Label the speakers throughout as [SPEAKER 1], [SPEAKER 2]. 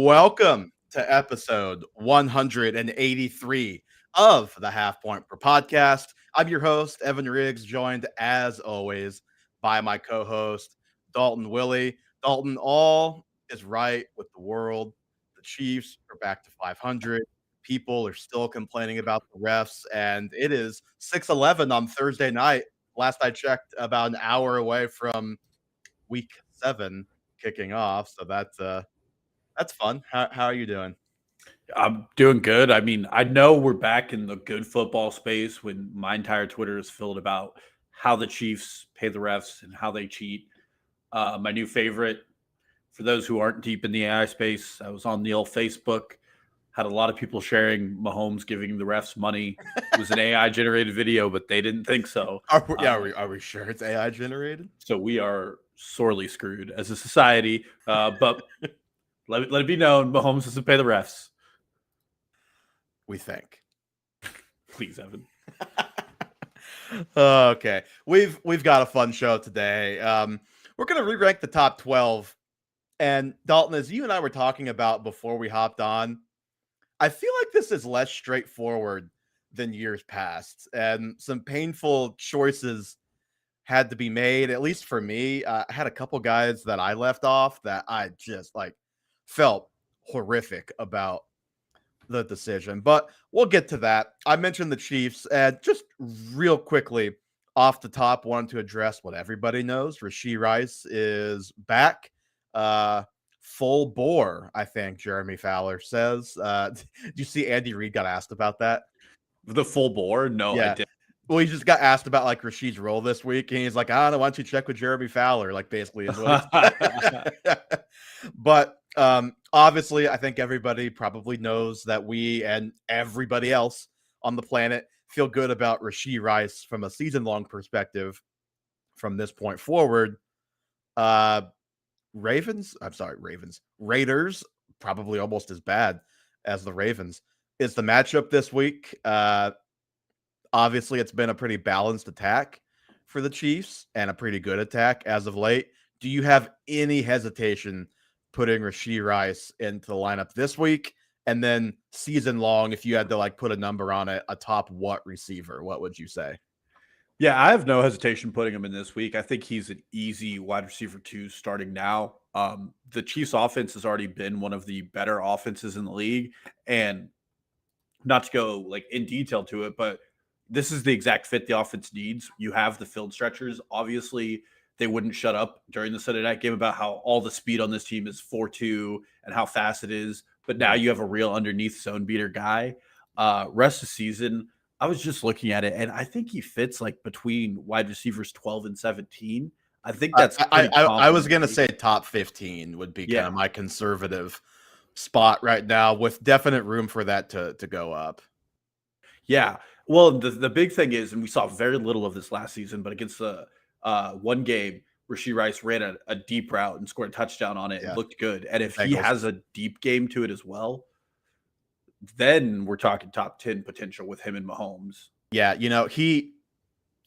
[SPEAKER 1] Welcome to episode 183 of the Half Point Per Podcast. I'm your host, Evan Riggs, joined as always by my co host, Dalton Willie. Dalton, all is right with the world. The Chiefs are back to 500. People are still complaining about the refs, and it is 6:11 on Thursday night. Last I checked, about an hour away from week 7 kicking off. So that's fun. How are you doing?
[SPEAKER 2] I'm doing good. I mean, I know we're back in the good football space when my entire Twitter is filled about how the Chiefs pay the refs and how they cheat. My new favorite, for those who aren't deep in the AI space, I was on the old Facebook, had a lot of people sharing Mahomes giving the refs money. It was an AI generated video, but they didn't think so.
[SPEAKER 1] Are we sure it's AI generated?
[SPEAKER 2] So we are sorely screwed as a society. But let it be known, Mahomes doesn't pay the refs.
[SPEAKER 1] We think.
[SPEAKER 2] Please, Evan.
[SPEAKER 1] Okay, we've got a fun show today. We're gonna re-rank the top 12, and Dalton, as you and I were talking about before we hopped on, I feel like this is less straightforward than years past, and some painful choices had to be made. At least for me, I had a couple guys that I left off that I just felt horrific about the decision, but we'll get to that. I mentioned the Chiefs, and just real quickly off the top, wanted to address what everybody knows. Rashee Rice is back. Full bore, I think Jeremy Fowler says. Do you see Andy Reid got asked about that?
[SPEAKER 2] The full bore? No, I
[SPEAKER 1] Yeah.
[SPEAKER 2] didn't.
[SPEAKER 1] Well, he just got asked about Rasheed's role this week, and he's like, I don't know, why don't you check with Jeremy Fowler? Basically is what he But obviously, I think everybody probably knows that we and everybody else on the planet feel good about Rashee Rice from a season-long perspective from this point forward. Raiders, probably almost as bad as the Ravens, is the matchup this week. Obviously, it's been a pretty balanced attack for the Chiefs and a pretty good attack as of late. Do you have any hesitation putting Rashee Rice into the lineup this week? And then season long, if you had to put a number on it, a top what receiver, what would you say?
[SPEAKER 2] Yeah, I have no hesitation putting him in this week. I think he's an easy wide receiver 2 starting now. The Chiefs offense has already been one of the better offenses in the league. And not to go in detail to it, but this is the exact fit the offense needs. You have the field stretchers. Obviously, they wouldn't shut up during the Sunday night game about how all the speed on this team is 4-2 and how fast it is. But now you have a real underneath zone beater guy. Rest of the season, I was just looking at it, and I think he fits between wide receivers 12 and 17. I think that's
[SPEAKER 1] I was going to say top 15 would be kind of my conservative spot right now, with definite room for that to go up.
[SPEAKER 2] Yeah. Well, the big thing is, and we saw very little of this last season, but against the one game, Rashee Rice ran a deep route and scored a touchdown on it and looked good. And if he has a deep game to it as well, then we're talking top 10 potential with him and Mahomes.
[SPEAKER 1] Yeah,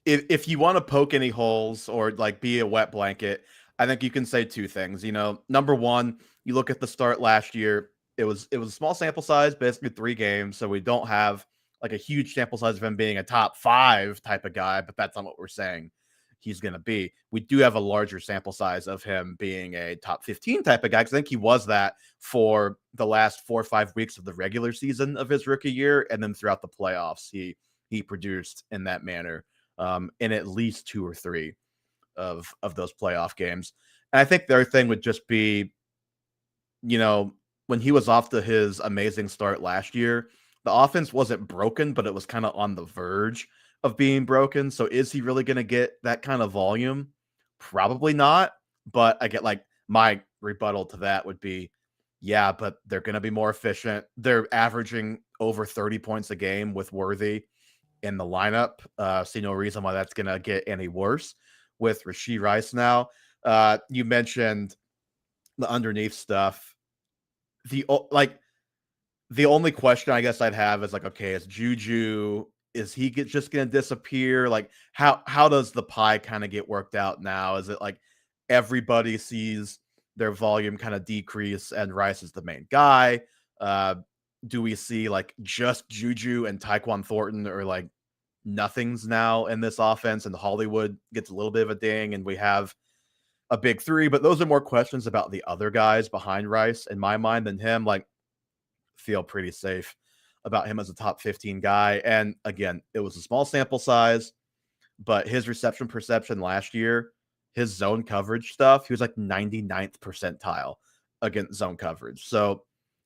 [SPEAKER 1] if you want to poke any holes or be a wet blanket, I think you can say two things. Number one, you look at the start last year, it was a small sample size, basically 3 games, so we don't have a huge sample size of him being a top 5 type of guy, but that's not what we're saying he's going to be. We do have a larger sample size of him being a top 15 type of guy, because I think he was that for the last 4 or 5 weeks of the regular season of his rookie year, and then throughout the playoffs, he produced in that manner in at least 2 or 3 of those playoff games. And I think the other thing would just be, when he was off to his amazing start last year, the offense wasn't broken, but it was kind of on the verge of being broken. So is he really going to get that kind of volume? Probably not. But I get my rebuttal to that would be, yeah, but they're going to be more efficient. They're averaging over 30 points a game with Worthy in the lineup. See no reason why that's going to get any worse with Rashee Rice now. You mentioned the underneath stuff. The only question I guess I'd have is okay, is Juju, is he just going to disappear? How does the pie kind of get worked out now? Is it everybody sees their volume kind of decrease and Rice is the main guy? Do we see like just Juju and Tyquan Thornton or like nothings now in this offense, and Hollywood gets a little bit of a ding, and we have a big three? But those are more questions about the other guys behind Rice in my mind than him. Like, feel pretty safe about him as a top 15 guy. And again, it was a small sample size, but his reception perception last year, his zone coverage stuff, he was like 99th percentile against zone coverage. So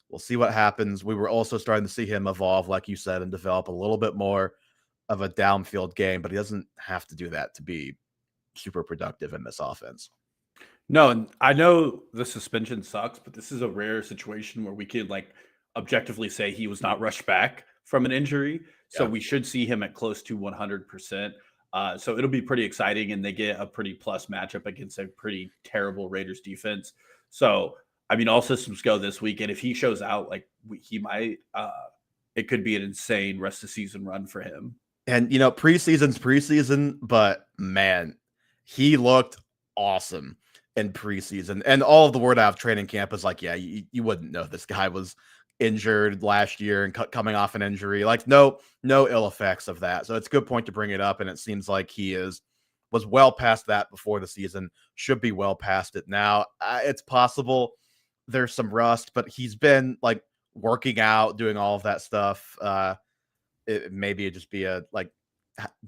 [SPEAKER 1] we'll see what happens. We were also starting to see him evolve, like you said, and develop a little bit more of a downfield game, but he doesn't have to do that to be super productive in this offense.
[SPEAKER 2] No, and I know the suspension sucks, but this is a rare situation where we could like objectively say he was not rushed back from an injury. So
[SPEAKER 1] Yeah.
[SPEAKER 2] we should see him at close to 100%. So it'll be pretty exciting, and they get a pretty plus matchup against a pretty terrible Raiders defense. So, I mean, all systems go this week. And if he shows out, like he might, it could be an insane rest of season run for him.
[SPEAKER 1] And, preseason's preseason, but man, he looked awesome in preseason. And all of the word out of training camp is like, yeah, you wouldn't know this guy was injured last year and coming off an injury. Like, no ill effects of that. So it's a good point to bring it up. And it seems like he was well past that before the season, should be well past it now. It's possible there's some rust, but he's been like working out, doing all of that stuff. Maybe it'd just be a like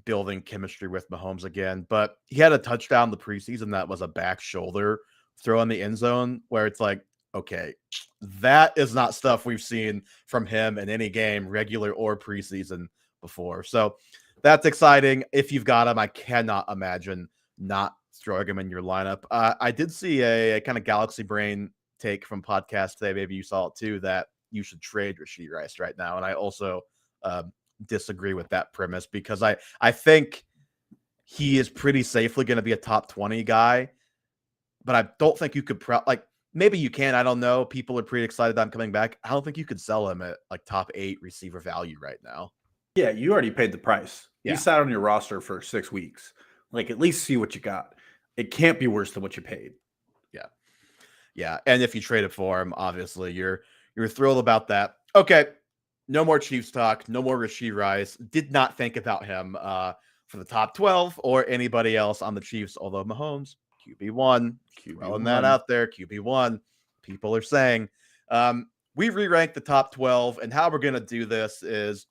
[SPEAKER 1] building chemistry with Mahomes again. But he had a touchdown the preseason that was a back shoulder throw in the end zone where it's like, okay, that is not stuff we've seen from him in any game, regular or preseason, before. So that's exciting. If you've got him, I cannot imagine not throwing him in your lineup. I did see a kind of Galaxy Brain take from podcast today. Maybe you saw it too, that you should trade Rashee Rice right now. And I also disagree with that premise, because I think he is pretty safely going to be a top 20 guy, but I don't think you could maybe you can. I don't know. People are pretty excited that I'm coming back. I don't think you could sell him at like top 8 receiver value right now.
[SPEAKER 2] Yeah, you already paid the price.
[SPEAKER 1] Yeah.
[SPEAKER 2] He sat on your roster for 6 weeks. Like, at least see what you got. It can't be worse than what you paid.
[SPEAKER 1] Yeah. And if you traded for him, obviously you're thrilled about that. Okay. No more Chiefs talk. No more Rashee Rice. Did not think about him for the top 12 or anybody else on the Chiefs, although Mahomes, QB1, throwing that out there, QB1, people are saying. We re-ranked the top 12, and how we're going to do this is,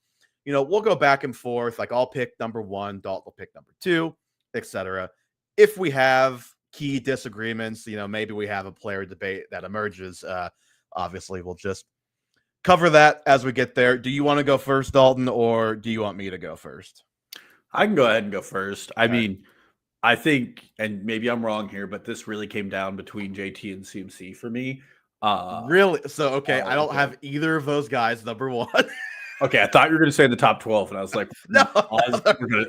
[SPEAKER 1] we'll go back and forth. Like, I'll pick number 1, Dalton will pick number 2, etc. If we have key disagreements, maybe we have a player debate that emerges, obviously we'll just cover that as we get there. Do you want to go first, Dalton, or do you want me to go first?
[SPEAKER 2] I can go ahead and go first. I mean, I think, and maybe I'm wrong here, but this really came down between JT and CMC for me.
[SPEAKER 1] Really? So, okay, I don't have either of those guys, number 1.
[SPEAKER 2] Okay, I thought you were going to say the top 12, and I was like,
[SPEAKER 1] no,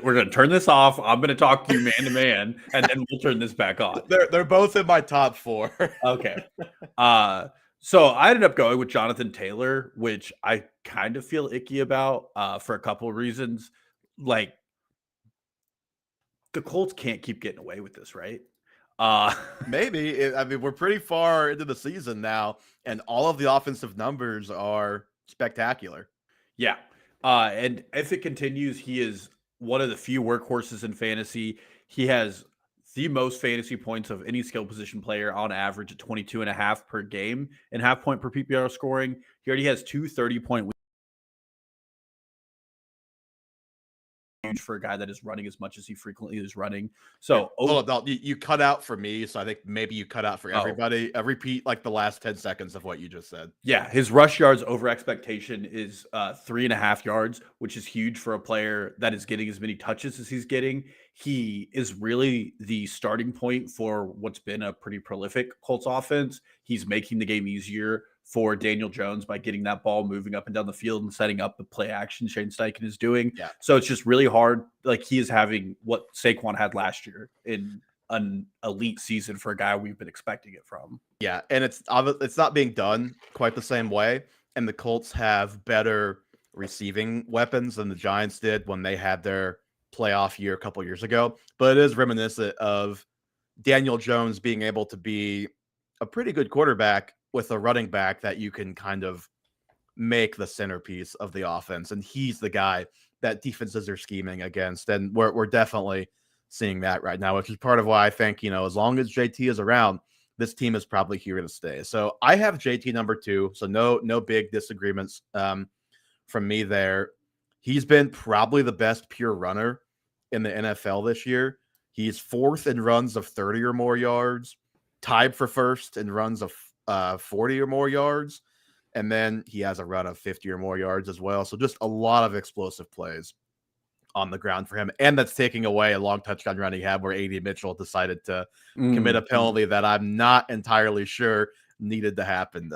[SPEAKER 2] we're going to turn this off. I'm going to talk to you man to man, and then we'll turn this back on.
[SPEAKER 1] They're both in my top 4.
[SPEAKER 2] Okay. So I ended up going with Jonathan Taylor, which I kind of feel icky about for a couple of reasons. Like, the Colts can't keep getting away with this, right?
[SPEAKER 1] Maybe. I mean, we're pretty far into the season now, and all of the offensive numbers are spectacular.
[SPEAKER 2] Yeah. And if it continues, he is one of the few workhorses in fantasy. He has the most fantasy points of any skill position player on average at 22.5 per game and half point per PPR scoring. He already has 2 30-point weeks. Huge for a guy that is running as much as he frequently is running. So
[SPEAKER 1] you cut out for me, so I think maybe you cut out for everybody. Repeat like the last 10 seconds of what you just said.
[SPEAKER 2] Yeah, his rush yards over expectation is 3.5 yards, which is huge for a player that is getting as many touches as he's getting. He is really the starting point for what's been a pretty prolific Colts offense. He's making the game easier for Daniel Jones by getting that ball moving up and down the field and setting up the play action Shane Steichen is doing.
[SPEAKER 1] Yeah.
[SPEAKER 2] So it's just really hard. Like, he is having what Saquon had last year in an elite season for a guy we've been expecting it from.
[SPEAKER 1] Yeah, and it's not being done quite the same way. And the Colts have better receiving weapons than the Giants did when they had their playoff year a couple years ago. But it is reminiscent of Daniel Jones being able to be a pretty good quarterback with a running back that you can kind of make the centerpiece of the offense. And he's the guy that defenses are scheming against. And we're definitely seeing that right now, which is part of why I think, as long as JT is around, this team is probably here to stay. So I have JT number 2. So no big disagreements from me there. He's been probably the best pure runner in the NFL this year. He's 4th in runs of 30 or more yards, tied for 1st in runs of 40 or more yards. And then he has a run of 50 or more yards as well. So just a lot of explosive plays on the ground for him. And that's taking away a long touchdown run he had where AD Mitchell decided to commit a penalty that I'm not entirely sure needed to happen.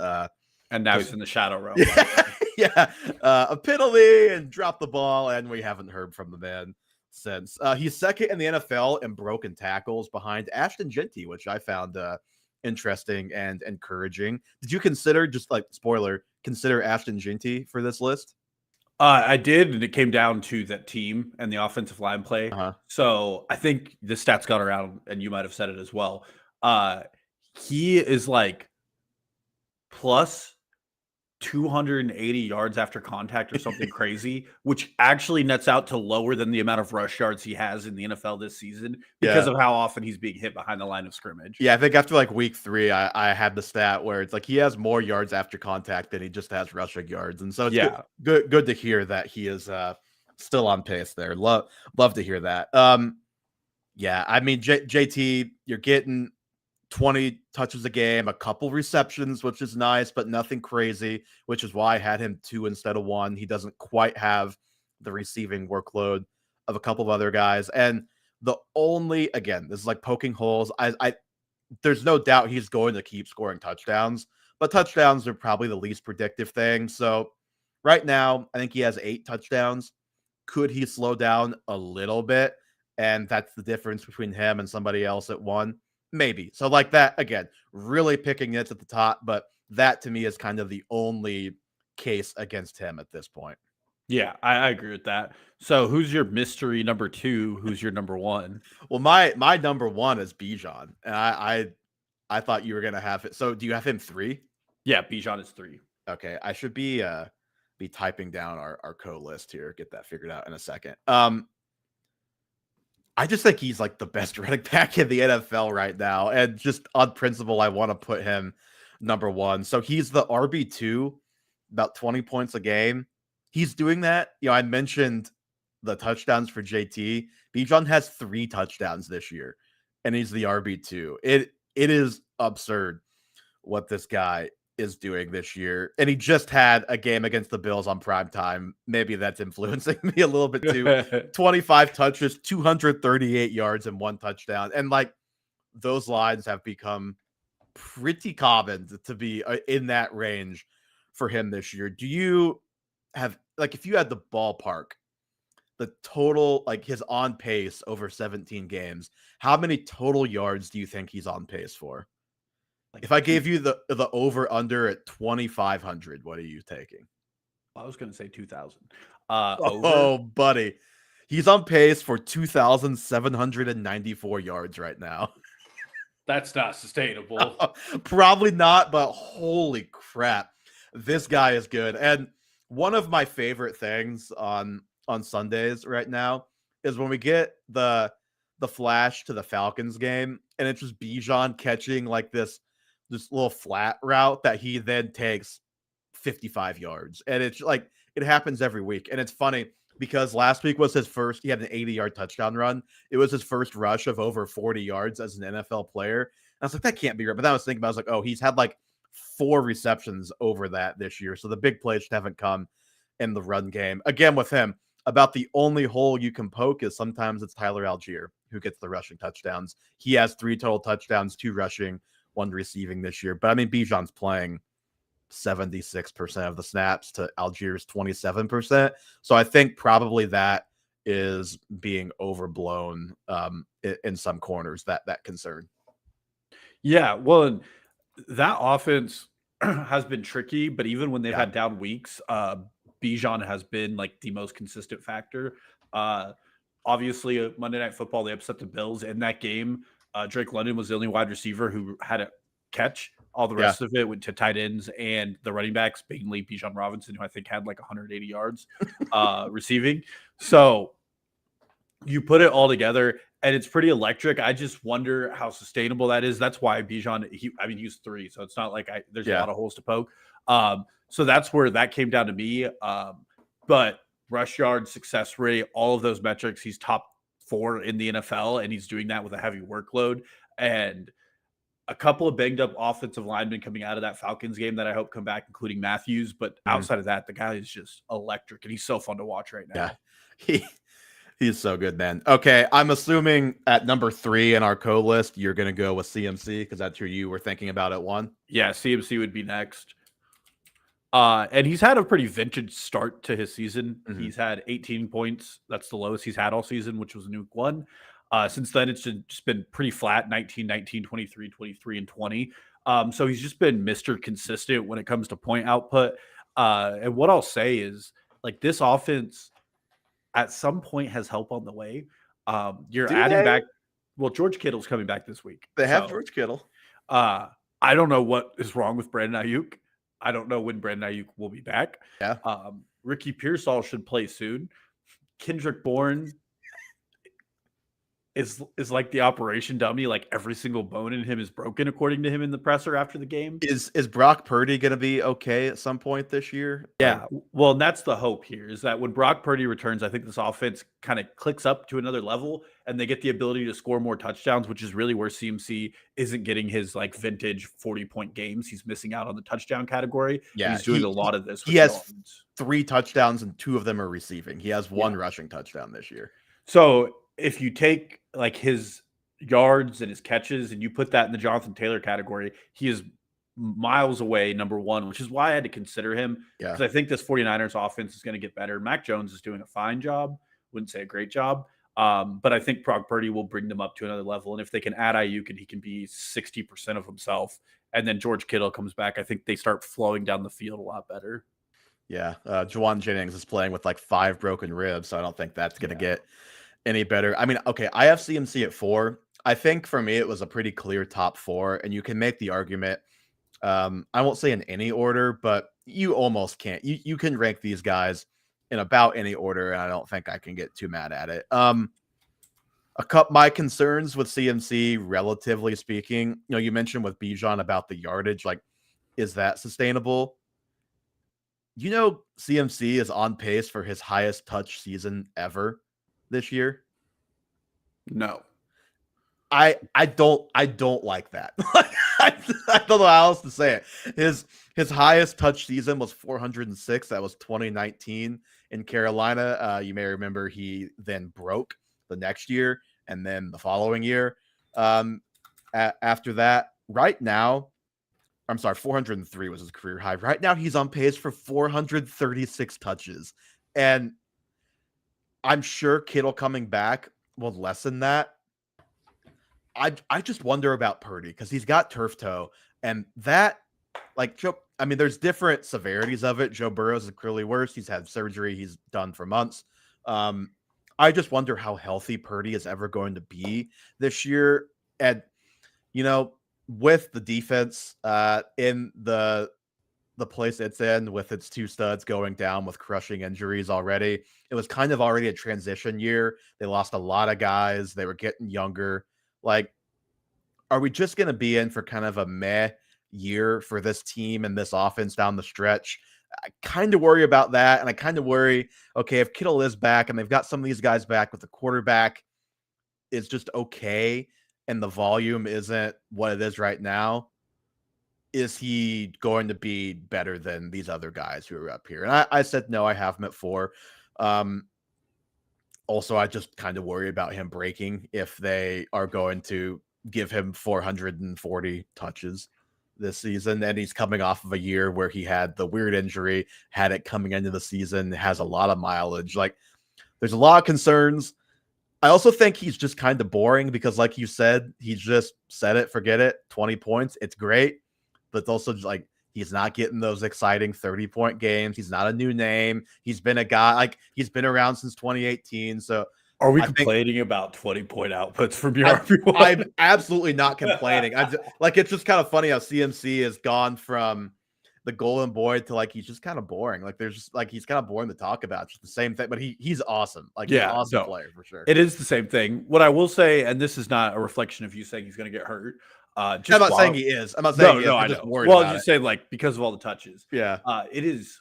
[SPEAKER 2] And now he's in the shadow realm.
[SPEAKER 1] Yeah. A penalty and dropped the ball, and we haven't heard from the man since. He's 2nd in the NFL in broken tackles behind Ashton Jeanty, which I found interesting and encouraging. Did you consider, just like spoiler, consider Ashton Jeanty for this list?
[SPEAKER 2] I did, and it came down to that team and the offensive line play. So I think the stats got around, and you might have said it as well. He is like plus 280 yards after contact or something crazy, which actually nets out to lower than the amount of rush yards he has in the NFL this season because of how often he's being hit behind the line of scrimmage.
[SPEAKER 1] Yeah, I think after like week 3, I had the stat where it's like he has more yards after contact than he just has rushing yards. And so it's good to hear that he is still on pace there. Love to hear that. Yeah, I mean, JT, you're getting 20 touches a game, a couple receptions, which is nice, but nothing crazy, which is why I had him 2 instead of 1. He doesn't quite have the receiving workload of a couple of other guys. And the only, again, this is like poking holes. There's no doubt he's going to keep scoring touchdowns, but touchdowns are probably the least predictive thing. So right now, I think he has 8 touchdowns. Could he slow down a little bit? And that's the difference between him and somebody else at 1. Maybe. So like that, again, really picking it at the top, but that to me is kind of the only case against him at this point.
[SPEAKER 2] Yeah, I agree with that. So who's your mystery number 2? Who's your number 1?
[SPEAKER 1] Well, my number 1 is Bijan. And I thought you were gonna have it. So do you have him 3?
[SPEAKER 2] Yeah, Bijan is 3.
[SPEAKER 1] Okay. I should be typing down our co-list here, get that figured out in a second. I just think he's like the best running back in the NFL right now. And just on principle, I want to put him number 1. So he's the RB2, about 20 points a game. He's doing that. I mentioned the touchdowns for JT. Bijan has 3 touchdowns this year, and he's the RB2. It is absurd what this guy is doing this year. And he just had a game against the Bills on prime time. Maybe that's influencing me a little bit too. 25 touches, 238 yards, and 1 touchdown. And like those lines have become pretty common to be in that range for him this year. Do you have, like, if you had the ballpark, the total, like his on pace over 17 games, how many total yards do you think he's on pace for? If I gave you the over under at 2,500, what are you taking?
[SPEAKER 2] I was going to say 2,000.
[SPEAKER 1] Oh, buddy. He's on pace for 2,794 yards right now.
[SPEAKER 2] That's not sustainable.
[SPEAKER 1] Probably not, but holy crap. This guy is good. And one of my favorite things on Sundays right now is when we get the flash to the Falcons game, and it's just Bijan catching like this little flat route that he then takes 55 yards. And it's like, it happens every week. And it's funny because last week was his first, he had an 80-yard touchdown run. It was his first rush of over 40 yards as an NFL player. And I was like, that can't be right. But then I was thinking about, I was like, oh, he's had like 4 receptions over that this year. So the big plays just haven't come in the run game. Again, with him, about the only hole you can poke is sometimes it's Tyler Algier who gets the rushing touchdowns. He has 3 total touchdowns, 2 rushing, 1 receiving this year. But I mean, Bijan's playing 76% of the snaps to Algier's 27%. So I think probably that is being overblown in some corners, that concern.
[SPEAKER 2] Yeah, well, that offense has been tricky, but even when they've had down weeks, Bijan has been like the most consistent factor. Obviously, Monday Night Football, they upset the Bills in that game. Drake London was the only wide receiver who had a catch. All the
[SPEAKER 1] Yeah.
[SPEAKER 2] rest of it went to tight ends and the running backs, mainly Bijan Robinson, who I think had like 180 yards receiving. So you put it all together and it's pretty electric. I just wonder how sustainable that is. That's why Bijan, he's 3, so it's not like there's a
[SPEAKER 1] Yeah.
[SPEAKER 2] lot of holes to poke. So that's where that came down to me. But rush yard, success rate, all of those metrics, he's top 4 in the NFL, and he's doing that with a heavy workload. And a couple of banged up offensive linemen coming out of that Falcons game that I hope come back, including Matthews. But outside of that, the guy is just electric, and he's so fun to watch right now.
[SPEAKER 1] Yeah. He's so good, man. Okay, I'm assuming at number 3 in our list, you're going to go with CMC because that's who you were thinking about at 1.
[SPEAKER 2] Yeah, CMC would be next. And he's had a pretty vintage start to his season.
[SPEAKER 1] Mhm.
[SPEAKER 2] He's had 18 points. That's the lowest he's had all season, which was Nuke 1. Since then, it's just been pretty flat, 19, 19, 23, 23, and 20. So he's just been Mr. Consistent when it comes to point output. And what I'll say is, like, this offense at some point has help on the way. You're adding back. Well, George Kittle's coming back this week.
[SPEAKER 1] They have George Kittle.
[SPEAKER 2] I don't know what is wrong with Brandon Ayuk. I don't know when Brandon Ayuk will be back.
[SPEAKER 1] Yeah.
[SPEAKER 2] Ricky Pearsall should play soon. Kendrick Bourne is like the operation dummy. Like every single bone in him is broken, according to him in the presser after the game.
[SPEAKER 1] Is Brock Purdy going to be okay at some point this year?
[SPEAKER 2] Yeah. Well, and that's the hope here, is that when Brock Purdy returns, I think this offense kind of clicks up to another level and they get the ability to score more touchdowns, which is really where CMC isn't getting his like vintage 40-point games. He's missing out on the touchdown category.
[SPEAKER 1] Yeah.
[SPEAKER 2] He's doing a lot of this.
[SPEAKER 1] He has 3 touchdowns and 2 of them are receiving. He has 1 rushing touchdown this year.
[SPEAKER 2] So if you take like his yards and his catches and you put that in the Jonathan Taylor category, he is miles away number 1, which is why I had to consider him, because I think this 49ers offense is going to get better. Mac Jones is doing a fine job. Wouldn't say a great job. But I think Brock Purdy will bring them up to another level. And if they can add Ayuk and he can be 60% of himself, and then George Kittle comes back, I think they start flowing down the field a lot better.
[SPEAKER 1] Yeah. Juwan Jennings is playing with like 5 broken ribs, so I don't think that's going to get any better. I mean, okay, I have CMC at 4. I think for me, it was a pretty clear top 4, and you can make the argument. I won't say in any order, but you almost can't. You can rank these guys in about any order, and I don't think I can get too mad at it. My concerns with CMC, relatively speaking, you mentioned with Bijan about the yardage, like, is that sustainable? CMC is on pace for his highest touch season ever this year.
[SPEAKER 2] No.
[SPEAKER 1] I don't like that. I don't know how else to say it. His highest touch season was 406. That was 2019 in Carolina. You may remember he then broke the next year and then the following year. After that, right now, 403 was his career high. Right now, he's on pace for 436 touches. And I'm sure Kittle coming back will lessen that. I just wonder about Purdy because he's got turf toe, and that, like, there's different severities of it. Joe Burrow is clearly worse. He's had surgery. He's done for months. I just wonder how healthy Purdy is ever going to be this year. And, with the defense in the place it's in, with its 2 studs going down with crushing injuries already, it was kind of already a transition year. They lost a lot of guys. They were getting younger. Like, are we just going to be in for kind of a meh year for this team and this offense down the stretch? I kind of worry about that. And I kind of worry, okay, if Kittle is back and they've got some of these guys back, with the quarterback is just okay and the volume isn't what it is right now, is he going to be better than these other guys who are up here? And I said, no, I have him at 4. Also, I just kind of worry about him breaking if they are going to give him 440 touches this season. And he's coming off of a year where he had the weird injury, had it coming into the season, has a lot of mileage. Like, there's a lot of concerns. I also think he's just kind of boring because, like you said, he just set it, forget it, 20 points. It's great. But it's also like, he's not getting those exciting 30-point games. He's not a new name. He's been a guy, like, he's been around since 2018. So
[SPEAKER 2] Are we
[SPEAKER 1] I think
[SPEAKER 2] complaining about 20-point outputs from your
[SPEAKER 1] I'm
[SPEAKER 2] RB1?
[SPEAKER 1] I'm absolutely not complaining. Like, it's just kind of funny how CMC has gone from the golden boy to, like, he's just kind of boring. Like, there's just like, he's kind of boring to talk about. It's just the same thing, but he's awesome. Like, he's an
[SPEAKER 2] Yeah,
[SPEAKER 1] awesome
[SPEAKER 2] no.
[SPEAKER 1] player for sure.
[SPEAKER 2] It is the same thing. What I will say, and this is not a reflection of you saying he's going to get hurt.
[SPEAKER 1] I'm
[SPEAKER 2] Just
[SPEAKER 1] not saying
[SPEAKER 2] while
[SPEAKER 1] he is. I'm not saying
[SPEAKER 2] no,
[SPEAKER 1] he is.
[SPEAKER 2] no,
[SPEAKER 1] I'm
[SPEAKER 2] I
[SPEAKER 1] just
[SPEAKER 2] know.
[SPEAKER 1] worried
[SPEAKER 2] Well, I'm
[SPEAKER 1] about it.
[SPEAKER 2] just saying, like, because of all the touches,
[SPEAKER 1] Yeah.
[SPEAKER 2] it is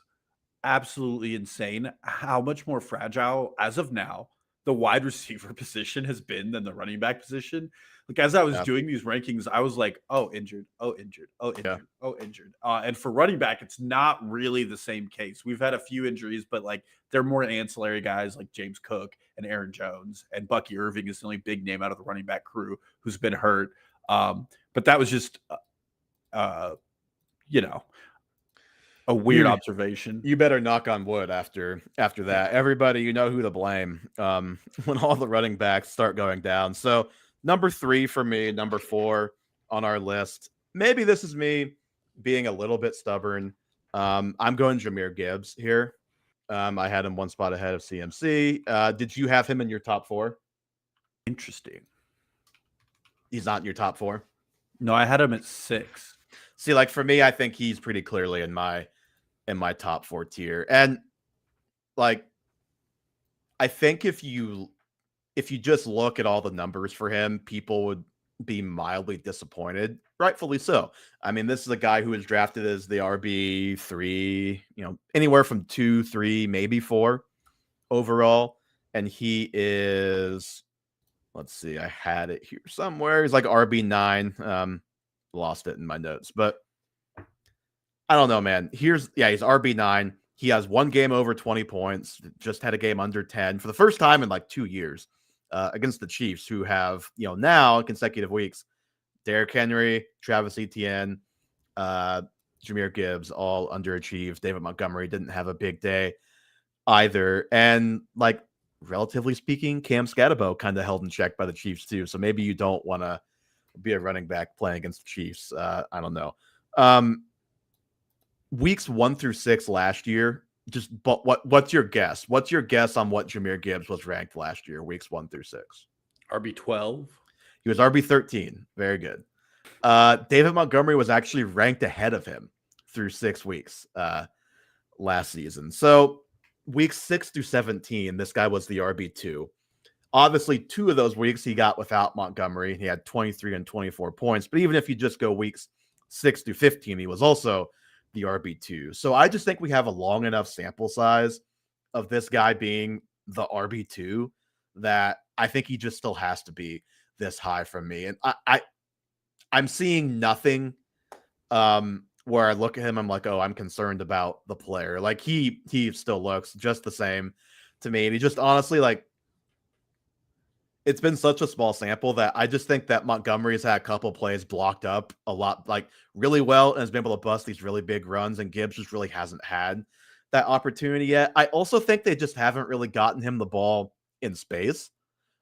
[SPEAKER 2] absolutely insane how much more fragile as of now the wide receiver position has been than the running back position. Like, as I was
[SPEAKER 1] Yeah.
[SPEAKER 2] doing these rankings, I was like, oh, injured, oh, injured, oh, injured,
[SPEAKER 1] Yeah.
[SPEAKER 2] oh, injured. And for running back, it's not really the same case. We've had a few injuries, but like they're more ancillary guys like James Cook and Aaron Jones, and Bucky Irving is the only big name out of the running back crew who's been hurt. But that was just, you know, a weird observation.
[SPEAKER 1] You better knock on wood after that.
[SPEAKER 2] Yeah.
[SPEAKER 1] Everybody, you know who to blame when all the running backs start going down. So number 3 for me, number 4 on our list. Maybe this is me being a little bit stubborn. I'm going Jahmyr Gibbs here. I had him one spot ahead of CMC. Did you have him in your top 4?
[SPEAKER 2] Interesting.
[SPEAKER 1] He's not in your top 4.
[SPEAKER 2] No, I had him at 6.
[SPEAKER 1] See, like for me, I think he's pretty clearly in my top 4 tier. And like, I think if you just look at all the numbers for him, people would be mildly disappointed, rightfully so. I mean, this is a guy who was drafted as the RB3, anywhere from 2, 3, maybe 4 overall. And he is, let's see, I had it here somewhere. He's like RB9. Lost it in my notes, but I don't know, man. He's RB9. He has one game over 20 points, just had a game under 10 for the first time in like 2 years against the Chiefs, who have, now in consecutive weeks, Derrick Henry, Travis Etienne, Jahmyr Gibbs, all underachieved. David Montgomery didn't have a big day either. And like, relatively speaking, Cam Scatterbo kind of held in check by the Chiefs too. So maybe you don't want to be a running back playing against the Chiefs. I don't know. Weeks 1 through 6 last year. But what's your guess? What's your guess on what Jahmyr Gibbs was ranked last year, weeks 1 through 6?
[SPEAKER 2] RB12.
[SPEAKER 1] He was RB13. Very good. David Montgomery was actually ranked ahead of him through 6 weeks last season. So weeks 6 through 17, this guy was the RB2. Obviously, 2 of those weeks he got without Montgomery. He had 23 and 24 points. But even if you just go weeks 6 through 15, he was also the RB2. So I just think we have a long enough sample size of this guy being the RB2 that I think he just still has to be this high from me. And I'm seeing nothing where I look at him, I'm like, oh, I'm concerned about the player. Like he still looks just the same to me. And he just honestly, like, it's been such a small sample that I just think that Montgomery's had a couple plays blocked up a lot, like really well, and has been able to bust these really big runs. And Gibbs just really hasn't had that opportunity yet. I also think they just haven't really gotten him the ball in space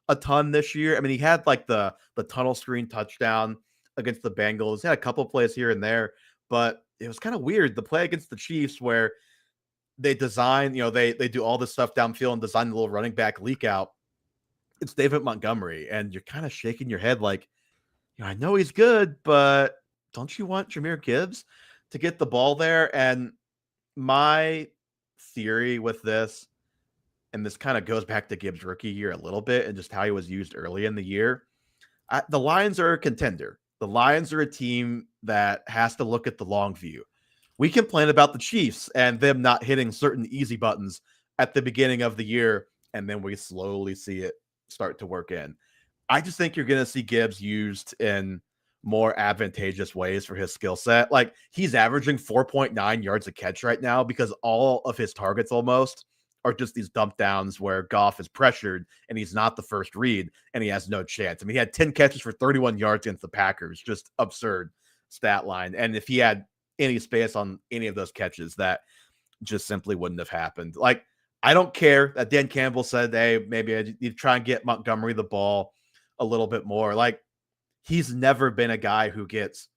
[SPEAKER 1] a ton this year. I mean, he had like the tunnel screen touchdown against the Bengals. He had a couple plays here and there, but it was kind of weird. The play against the Chiefs where they design, they do all this stuff downfield and design the little running back leak out. It's David Montgomery, and you're kind of shaking your head like, I know he's good, but don't you want Jahmyr Gibbs to get the ball there? And my theory with this, and this kind of goes back to Gibbs' rookie year a little bit and just how he was used early in the year. The Lions are a contender. The Lions are a team that has to look at the long view. We complain about the Chiefs and them not hitting certain easy buttons at the beginning of the year, and then we slowly see it start to work in. I just think you're going to see Gibbs used in more advantageous ways for his skill set. Like he's averaging 4.9 yards a catch right now because all of his targets almost are just these dump downs where Goff is pressured and he's not the first read and he has no chance. I mean, he had 10 catches for 31 yards against the Packers, just absurd stat line. And if he had any space on any of those catches, that just simply wouldn't have happened. Like, I don't care that Dan Campbell said, hey, maybe I need to try and get Montgomery the ball a little bit more. Like, he's never been a guy who gets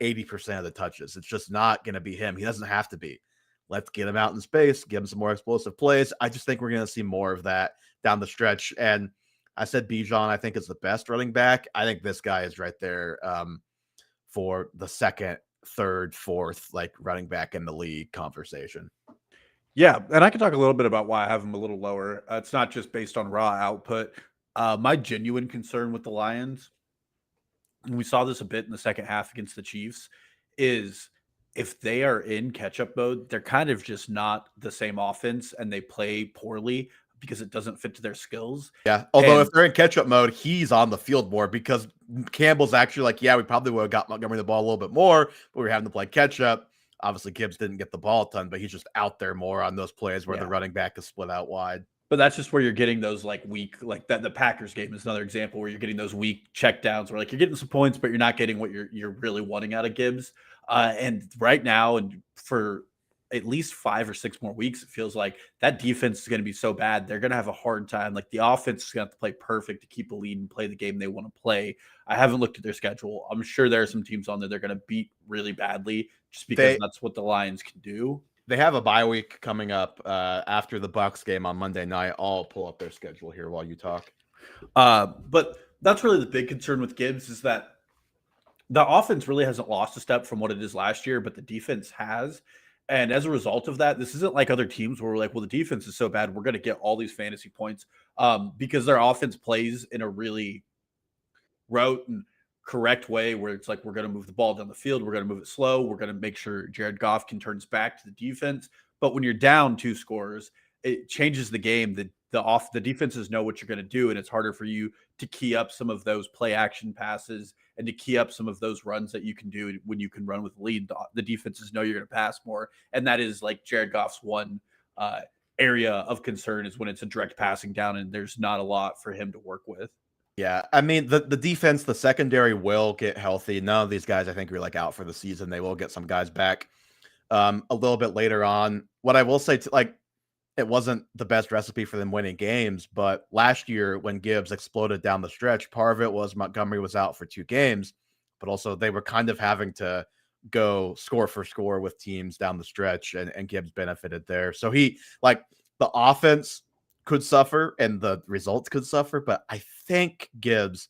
[SPEAKER 1] 80% of the touches. It's just not going to be him. He doesn't have to be. Let's get him out in space, give him some more explosive plays. I just think we're going to see more of that down the stretch. And I said Bijan, I think, is the best running back. I think this guy is right there for the second, third, fourth, like running back in the league conversation.
[SPEAKER 2] Yeah, and I can talk a little bit about why I have him a little lower. It's not just based on raw output. My genuine concern with the Lions, and we saw this a bit in the second half against the Chiefs, is if they are in catch-up mode, they're kind of just not the same offense and they play poorly because it doesn't fit to their skills.
[SPEAKER 1] Yeah. Although if
[SPEAKER 2] And
[SPEAKER 1] they're in catch up mode, he's on the field more because Campbell's actually like, yeah, we probably would have got Montgomery the ball a little bit more, but we were having to play catch up. Obviously, Gibbs didn't get the ball a ton, but he's just out there more on those plays where the
[SPEAKER 2] yeah,
[SPEAKER 1] running back is split out wide.
[SPEAKER 2] but that's just where you're getting those like weak, like that. The Packers game is another example where you're getting those weak check downs where like you're getting some points, but you're not getting what you're really wanting out of Gibbs. And right now, and for at least 5 or 6 more weeks, it feels like that defense is going to be so bad. They're going to have a hard time. Like the offense is going to have to play perfect to keep a lead and play the game they want to play. I haven't looked at their schedule. I'm sure there are some teams on there they're going to beat really badly just because that's what the Lions can do.
[SPEAKER 1] They have a bye week coming up after the Bucs game on Monday night. I'll pull up their schedule here while you talk.
[SPEAKER 2] But that's really the big concern with Gibbs is that the offense really hasn't lost a step from what it is last year, but the defense has. And as a result of that, this isn't like other teams where we're like, well, the defense is so bad, we're going to get all these fantasy points because their offense plays in a really rote and correct way where it's like, we're going to move the ball down the field. We're going to move it slow. We're going to make sure Jared Goff can turn his back to the defense. But when you're down 2 scores, it changes the game. The defenses know what you're going to do, and it's harder for you to key up some of those play action passes and to key up some of those runs that you can do when you can run with the lead. The defenses know you're going to pass more, and that is like Jared Goff's one area of concern is when it's a direct passing down and there's not a lot for him to work with.
[SPEAKER 1] Yeah, I mean the defense, the secondary will get healthy. None of these guys, I think, are like out for the season. They will get some guys back a little bit later on. What I will say, it wasn't the best recipe for them winning games, but last year when Gibbs exploded down the stretch, part of it was Montgomery was out for 2 games, but also they were kind of having to go score for score with teams down the stretch, and Gibbs benefited there. So he like the offense could suffer and the results could suffer, but I think Gibbs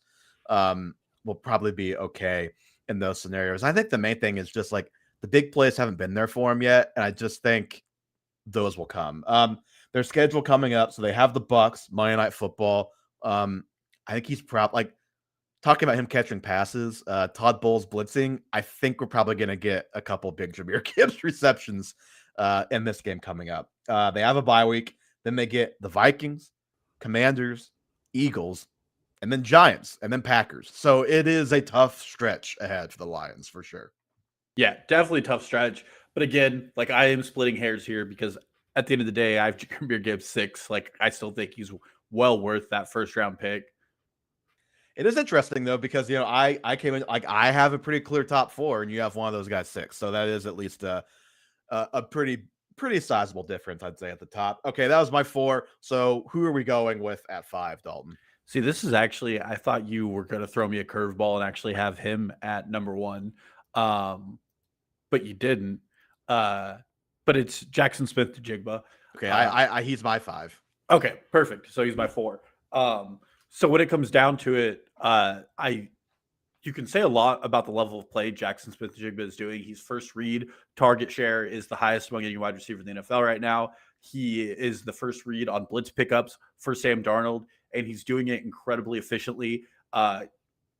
[SPEAKER 1] will probably be okay in those scenarios. I think the main thing is just like the big plays haven't been there for him yet, and I just think those will come. Their schedule coming up, so they have the Bucs Monday Night Football. I think he's like talking about him catching passes. Todd Bowles blitzing. I think we're probably going to get a couple big Jahmyr Gibbs receptions in this game coming up. They have a bye week. Then they get the Vikings, Commanders, Eagles, and then Giants, and then Packers. So it is a tough stretch ahead for the Lions for sure.
[SPEAKER 2] Yeah, definitely tough stretch. But again, like I am splitting hairs here because at the end of the day, I have Jahmyr Gibbs 6. Like I still think he's well worth that first round pick.
[SPEAKER 1] It is interesting though, because I came in like I have a pretty clear top 4, and you have one of those guys 6. So that is at least a pretty sizable difference, I'd say, at the top. Okay, that was my 4. So who are we going with at 5, Dalton?
[SPEAKER 2] See, this is actually, I thought you were going to throw me a curveball and actually have him at number 1. But you didn't. But it's Jackson Smith-Njigba.
[SPEAKER 1] Okay, he's my 5.
[SPEAKER 2] Okay, perfect. So he's my 4. So when it comes down to it, you can say a lot about the level of play Jackson Smith-Njigba is doing. He's first read target share is the highest among any wide receiver in the NFL right now. He is the first read on blitz pickups for Sam Darnold, and he's doing it incredibly efficiently.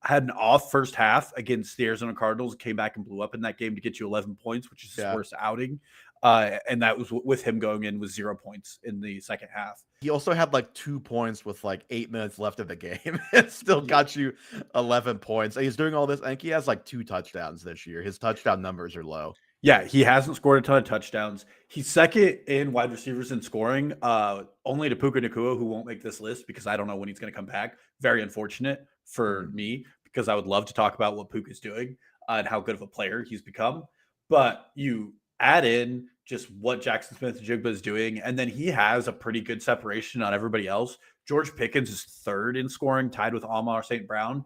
[SPEAKER 2] Had an off first half against the Arizona Cardinals, came back and blew up in that game to get you 11 points, which is his worst outing. And that was with him going in with 0 points in the second half.
[SPEAKER 1] He also had like 2 points with like 8 minutes left of the game. It still got you 11 points. He's doing all this. I think he has like 2 touchdowns this year. His touchdown numbers are low.
[SPEAKER 2] Yeah, he hasn't scored a ton of touchdowns. He's second in wide receivers in scoring, only to Puka Nacua, who won't make this list because I don't know when he's going to come back. Very unfortunate for me because I would love to talk about what Puka's doing and how good of a player he's become. But you add in just what Jackson Smith-Njigba is doing, and then he has a pretty good separation on everybody else. George Pickens is 3rd in scoring, tied with Amon-Ra St. Brown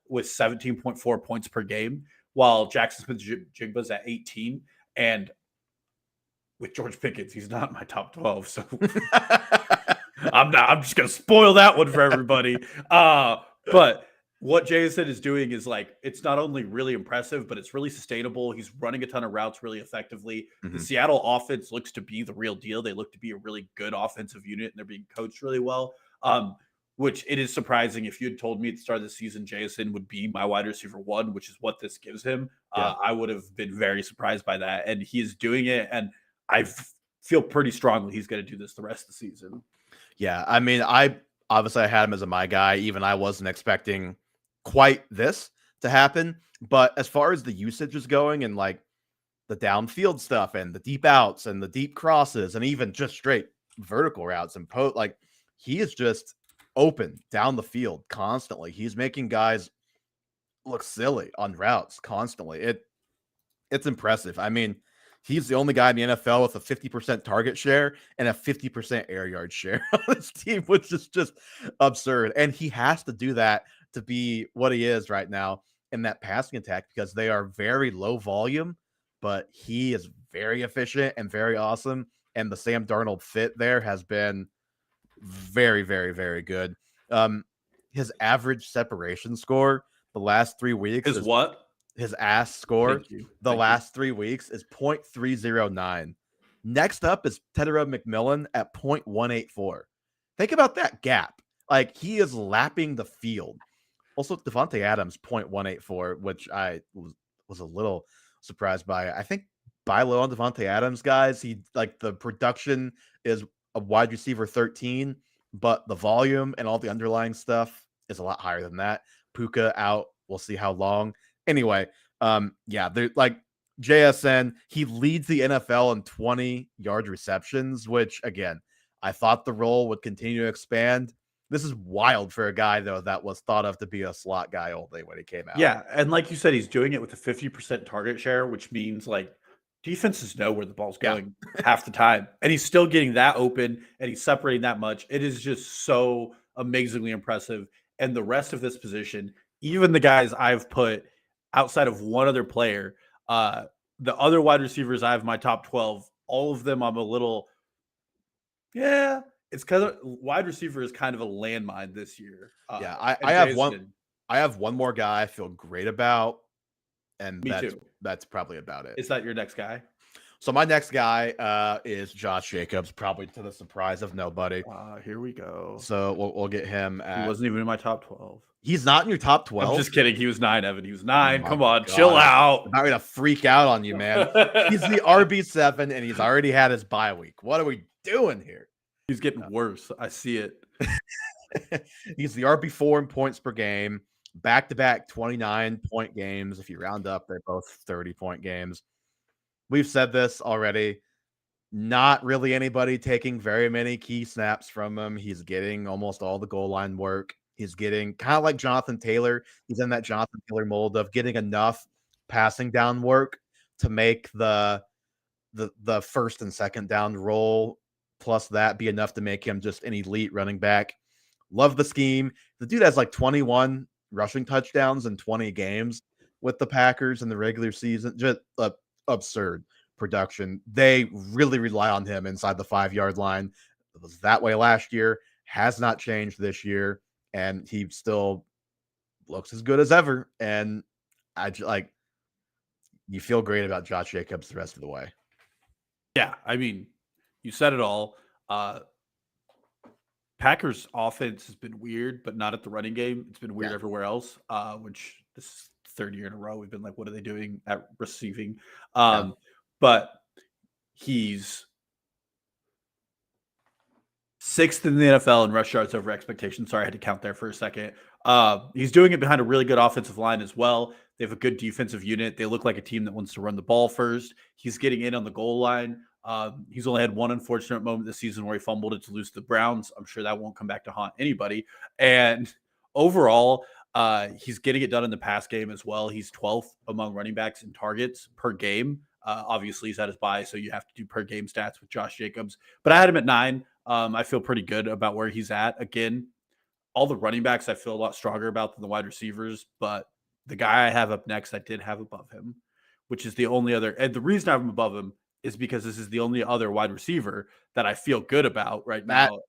[SPEAKER 2] with 17.4 points per game, while Jackson Smith-Njigba is at 18. And with George Pickens, he's not in my top 12. So I'm just gonna spoil that one for everybody. But what Jason is doing is like it's not only really impressive, but it's really sustainable. He's running a ton of routes really effectively. The
[SPEAKER 1] Mhm.
[SPEAKER 2] Seattle offense looks to be the real deal. They look to be a really good offensive unit, and they're being coached really well. Which it is surprising if you had told me at the start of the season Jason would be my wide receiver one, which is what this gives him.
[SPEAKER 1] Yeah.
[SPEAKER 2] I would have been very surprised by that, and he is doing it, and I feel pretty strongly he's going to do this the rest of the season.
[SPEAKER 1] Yeah. I mean, I obviously I had him as a my guy. Even I wasn't expecting quite this to happen. But as far as the usage is going and like the downfield stuff and the deep outs and the deep crosses and even just straight vertical routes and like he is just open down the field constantly. He's making guys look silly on routes constantly. It's impressive. I mean, he's the only guy in the NFL with a 50% target share and a 50% air yard share on his team, which is just absurd. And he has to do that to be what he is right now in that passing attack because they are very low volume, but he is very efficient and very awesome. And the Sam Darnold fit there has been very, very, very good. His average separation score the last 3 weeks
[SPEAKER 2] His
[SPEAKER 1] is
[SPEAKER 2] what?
[SPEAKER 1] his ass score
[SPEAKER 2] Thank you.
[SPEAKER 1] the
[SPEAKER 2] Thank you.
[SPEAKER 1] last 3 weeks is 0.309. Next up is Tedera McMillan at 0.184. Think about that gap. Like he is lapping the field. Also, Devontae Adams 0.184, which I was a little surprised by. I think buy low on Devontae Adams, guys. He like the production is a wide receiver 13, but the volume and all the underlying stuff is a lot higher than that. Puka out. We'll see how long. Anyway, yeah, they're like JSN, he leads the NFL in 20-yard receptions, which again, I thought the role would continue to expand. This is wild for a guy though that was thought of to be a slot guy only when he came out.
[SPEAKER 2] Yeah, and like you said, he's doing it with a 50% target share, which means like defenses know where the ball's
[SPEAKER 1] Yeah.
[SPEAKER 2] going half the time. And he's still getting that open and he's separating that much. It is just so amazingly impressive. And the rest of this position, even the guys I've put outside of one other player, the other wide receivers I have my top 12, all of them I'm a little, yeah, it's kind of wide receiver is kind of a landmine this year.
[SPEAKER 1] Yeah,
[SPEAKER 2] And
[SPEAKER 1] I have one more guy I feel great about, and
[SPEAKER 2] Me too.
[SPEAKER 1] that's probably about it.
[SPEAKER 2] Is that your next guy?
[SPEAKER 1] So my next guy is Josh Jacobs, probably to the surprise of nobody.
[SPEAKER 2] Here we go.
[SPEAKER 1] So we'll get him
[SPEAKER 2] He
[SPEAKER 1] at.
[SPEAKER 2] wasn't even in my top 12.
[SPEAKER 1] He's not in your top 12.
[SPEAKER 2] I'm just kidding. He was 9, Evan. He was 9.
[SPEAKER 1] Oh my
[SPEAKER 2] Come on,
[SPEAKER 1] God.
[SPEAKER 2] chill out.
[SPEAKER 1] I'm not gonna freak out on you, man. He's the RB7 and he's already had his bye week. What are we doing here?
[SPEAKER 2] He's getting worse. I see it.
[SPEAKER 1] He's the RB4 in points per game, back-to-back 29-point games. If you round up, they're both 30-point games. We've said this already. Not really anybody taking very many key snaps from him. He's getting almost all the goal line work. He's getting kind of like Jonathan Taylor. He's in that Jonathan Taylor mold of getting enough passing down work to make the first and second down roll plus that be enough to make him just an elite running back. Love the scheme. The dude has like 21 rushing touchdowns in 20 games with the Packers in the regular season. Just absurd production. They really rely on him inside the 5-yard line. It was that way last year, has not changed this year, and he still looks as good as ever. And you feel great about Josh Jacobs the rest of the way.
[SPEAKER 2] Yeah, I mean, you said it all. Packers offense has been weird, but not at the running game. It's been weird everywhere else, which this is the third year in a row. We've been like, what are they doing at receiving? But he's 6th in the NFL in rush yards over expectation. Sorry, I had to count there for a second. He's doing it behind a really good offensive line as well. They have a good defensive unit. They look like a team that wants to run the ball first. He's getting in on the goal line. He's only had one unfortunate moment this season where he fumbled it to lose to the Browns. I'm sure that won't come back to haunt anybody. And overall, he's getting it done in the pass game as well. He's 12th among running backs in targets per game. Obviously, he's at his bye, so you have to do per game stats with Josh Jacobs. But I had him at 9. I feel pretty good about where he's at. Again, all the running backs I feel a lot stronger about than the wide receivers, but the guy I have up next, I did have above him, which is the only other. And the reason I have him above him is because this is the only other wide receiver that I feel good about right now.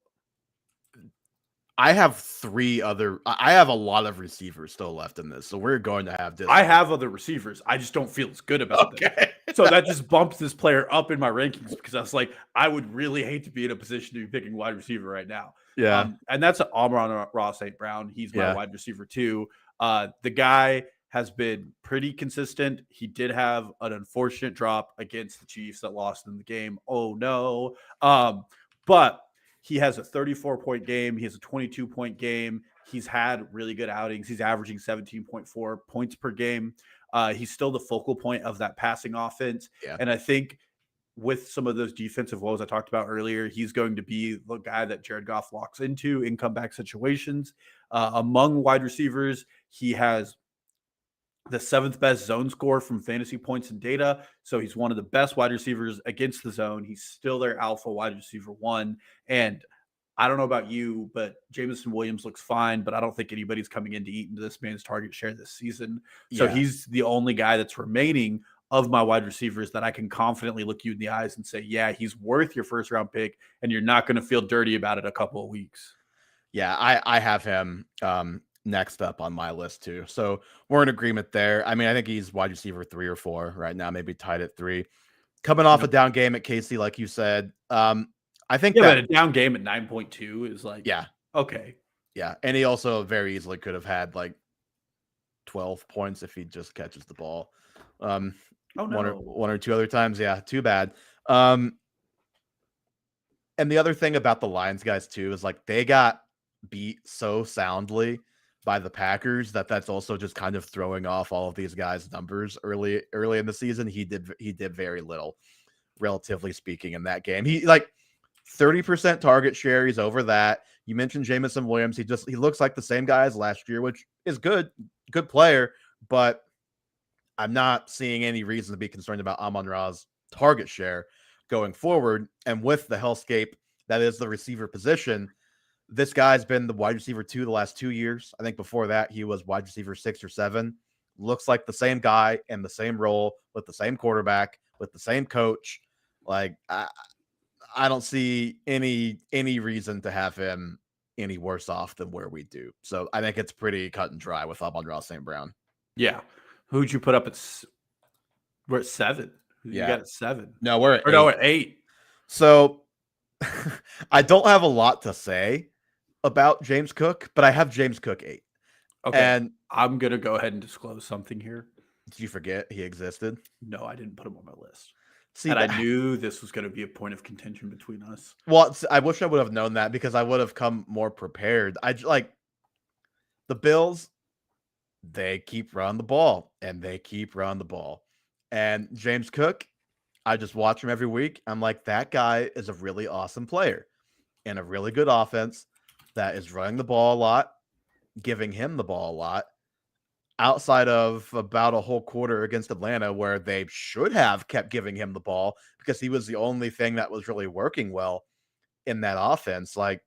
[SPEAKER 1] I have three other. I have a lot of receivers still left in this, so we're going to have this.
[SPEAKER 2] I have other receivers. I just don't feel as good about them.
[SPEAKER 1] Okay.
[SPEAKER 2] So that just bumps this player up in my rankings because I was like, I would really hate to be in a position to be picking wide receiver right now.
[SPEAKER 1] Yeah.
[SPEAKER 2] And that's Amon-Ra St. Brown. He's my
[SPEAKER 1] Yeah.
[SPEAKER 2] wide receiver too. The guy has been pretty consistent. He did have an unfortunate drop against the Chiefs that lost in the game. Oh no. But he has a 34-point game. He has a 22-point game. He's had really good outings. He's averaging 17.4 points per game. He's still the focal point of that passing offense.
[SPEAKER 1] Yeah.
[SPEAKER 2] And I think with some of those defensive woes I talked about earlier, he's going to be the guy that Jared Goff locks into in comeback situations. Among wide receivers, he has the 7th best zone score from fantasy points and data. So he's one of the best wide receivers against the zone. He's still their alpha wide receiver 1. And I don't know about you, but Jameson Williams looks fine, but I don't think anybody's coming in to eat into this man's target share this season. So he's the only guy that's remaining of my wide receivers that I can confidently look you in the eyes and say, yeah, he's worth your first round pick, and you're not going to feel dirty about it a couple of weeks.
[SPEAKER 1] Yeah, I have him next up on my list too. So we're in agreement there. I mean, I think he's wide receiver 3 or 4 right now, maybe tied at 3. Coming off a down game at KC, like you said. I think
[SPEAKER 2] but a down game at 9.2 is like,
[SPEAKER 1] yeah,
[SPEAKER 2] okay.
[SPEAKER 1] Yeah. And he also very easily could have had like 12 points if he just catches the ball.
[SPEAKER 2] Oh, no.
[SPEAKER 1] One or two other times. Yeah, too bad. And the other thing about the Lions guys too is like they got beat so soundly by the Packers that's also just kind of throwing off all of these guys' numbers early in the season. He did very little, relatively speaking, in that game. He like 30% target share. He's over that. You mentioned Jameson Williams. He looks like the same guy as last year, which is good player, but I'm not seeing any reason to be concerned about Amon-Ra's target share going forward. And with the hellscape that is the receiver position, this guy's been the wide receiver 2 the last 2 years. I think before that he was wide receiver 6 or 7. Looks like the same guy in the same role with the same quarterback, with the same coach. Like I don't see any reason to have him any worse off than where we do. So I think it's pretty cut and dry with Amon-Ra St. Brown.
[SPEAKER 2] Yeah. Who'd you put up at? We're at 7. You got at 7.
[SPEAKER 1] No, we're at 8.
[SPEAKER 2] No, at 8.
[SPEAKER 1] So I don't have a lot to say about James Cook, but I have James Cook 8.
[SPEAKER 2] Okay.
[SPEAKER 1] And
[SPEAKER 2] I'm going to go ahead and disclose something here.
[SPEAKER 1] Did you forget he existed?
[SPEAKER 2] No, I didn't put him on my list.
[SPEAKER 1] See,
[SPEAKER 2] and I knew this was going to be a point of contention between us.
[SPEAKER 1] Well, I wish I would have known that because I would have come more prepared. I like the Bills. They keep running the ball and they keep running the ball. And James Cook, I just watch him every week. I'm like, that guy is a really awesome player and a really good offense that is running the ball a lot, giving him the ball a lot. Outside of about a whole quarter against Atlanta where they should have kept giving him the ball because he was the only thing that was really working well in that offense. Like,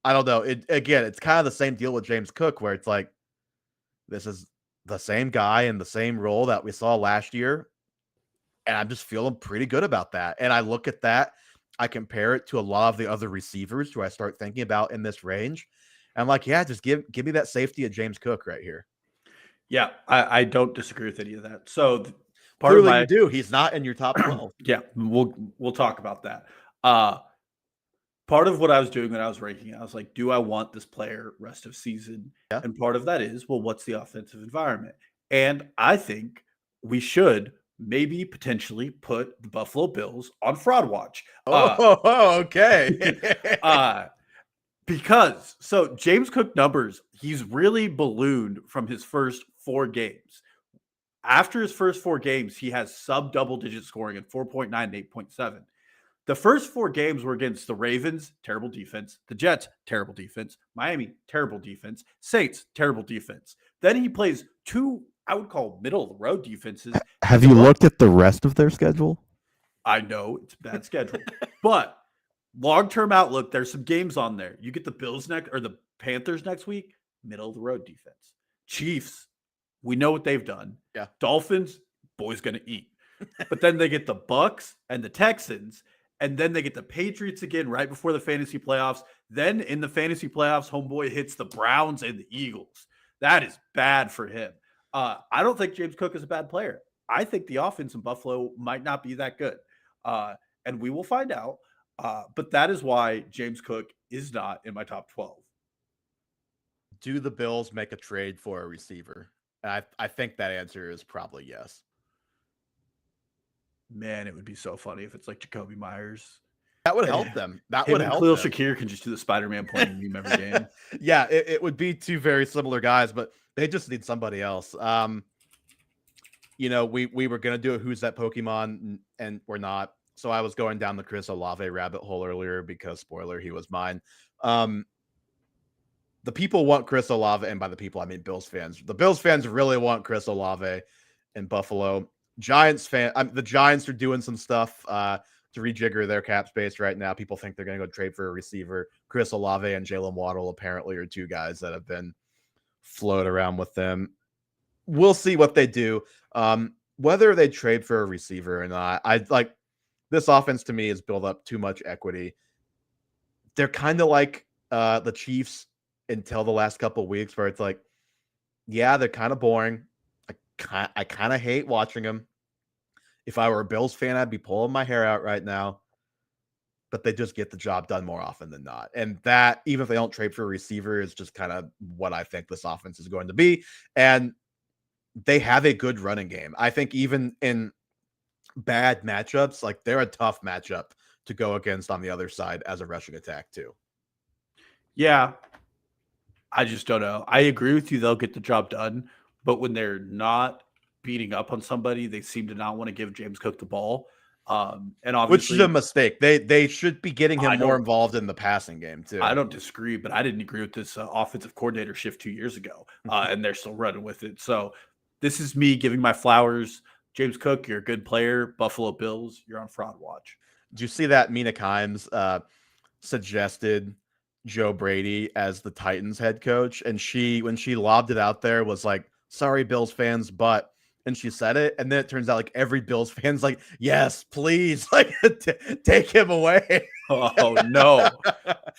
[SPEAKER 1] I don't know. It's kind of the same deal with James Cook where it's like, this is the same guy in the same role that we saw last year. And I'm just feeling pretty good about that. And I look at that, I compare it to a lot of the other receivers who I start thinking about in this range. And I'm like, yeah, just give me that safety of James Cook right here.
[SPEAKER 2] Yeah, I don't disagree with any of that. So
[SPEAKER 1] part of you do. He's not in your top 12.
[SPEAKER 2] Yeah, we'll talk about that. Part of what I was doing when I was ranking, I was like, do I want this player rest of season?
[SPEAKER 1] Yeah.
[SPEAKER 2] And part of that is, well, what's the offensive environment? And I think we should maybe potentially put the Buffalo Bills on fraud watch.
[SPEAKER 1] Okay.
[SPEAKER 2] Because so James Cook numbers, he's really ballooned from his first 4 games. After his first 4 games, he has sub double digit scoring at 4.9 and 8.7. The first 4 games were against the Ravens, terrible defense, the Jets, terrible defense, Miami, terrible defense, Saints, terrible defense. Then he plays 2, I would call middle of the road defenses.
[SPEAKER 1] Have you looked at the rest of their schedule?
[SPEAKER 2] I know it's a bad schedule, but long-term outlook, there's some games on there. You get the Bills next or the Panthers next week, middle of the road defense. Chiefs, we know what they've done.
[SPEAKER 1] Yeah.
[SPEAKER 2] Dolphins, boy's gonna eat. But then they get the Bucks and the Texans, and then they get the Patriots again right before the fantasy playoffs. Then in the fantasy playoffs, homeboy hits the Browns and the Eagles. That is bad for him. I don't think James Cook is a bad player. I think the offense in Buffalo might not be that good. And we will find out. But that is why James Cook is not in my top 12.
[SPEAKER 1] Do the Bills make a trade for a receiver? I think that answer is probably yes.
[SPEAKER 2] Man, it would be so funny if it's like Jacoby Myers.
[SPEAKER 1] That would help them. That
[SPEAKER 2] Him
[SPEAKER 1] would
[SPEAKER 2] and
[SPEAKER 1] help
[SPEAKER 2] Khalil
[SPEAKER 1] them.
[SPEAKER 2] Shakir can just do the Spider-Man pointing meme every game.
[SPEAKER 1] Yeah, it would be two very similar guys, but they just need somebody else. We were gonna do a Who's That Pokemon, and we're not. So I was going down the Chris Olave rabbit hole earlier because, spoiler, he was mine. The people want Chris Olave, and by the people I mean Bills fans. The Bills fans really want Chris Olave in Buffalo. The Giants are doing some stuff to rejigger their cap space right now. People think they're going to go trade for a receiver. Chris Olave and Jalen Waddle apparently are two guys that have been float around with them. We'll see what they do. Whether they trade for a receiver or not, this offense to me has built up too much equity. They're kind of like the Chiefs until the last couple of weeks, where it's like, yeah, they're kind of boring. I kind of hate watching them. If I were a Bills fan, I'd be pulling my hair out right now. But they just get the job done more often than not. And that, even if they don't trade for a receiver, is just kind of what I think this offense is going to be. And they have a good running game. I think even in bad matchups, like, they're a tough matchup to go against on the other side as a rushing attack too.
[SPEAKER 2] Yeah. I just don't know. I agree with you. They'll get the job done. But when they're not beating up on somebody, they seem to not want to give James Cook the ball. And obviously,
[SPEAKER 1] which is a mistake. They should be getting him more involved in the passing game too.
[SPEAKER 2] I don't disagree, but I didn't agree with this offensive coordinator shift 2 years ago, and they're still running with it. So this is me giving my flowers. James Cook, you're a good player. Buffalo Bills, you're on fraud watch.
[SPEAKER 1] Do you see that Mina Kimes suggested Joe Brady as the Titans head coach? And when she lobbed it out there, was like, sorry, Bills fans, but, and she said it, and then it turns out like every Bills fan's like, yes, please, like take him away.
[SPEAKER 2] Oh no.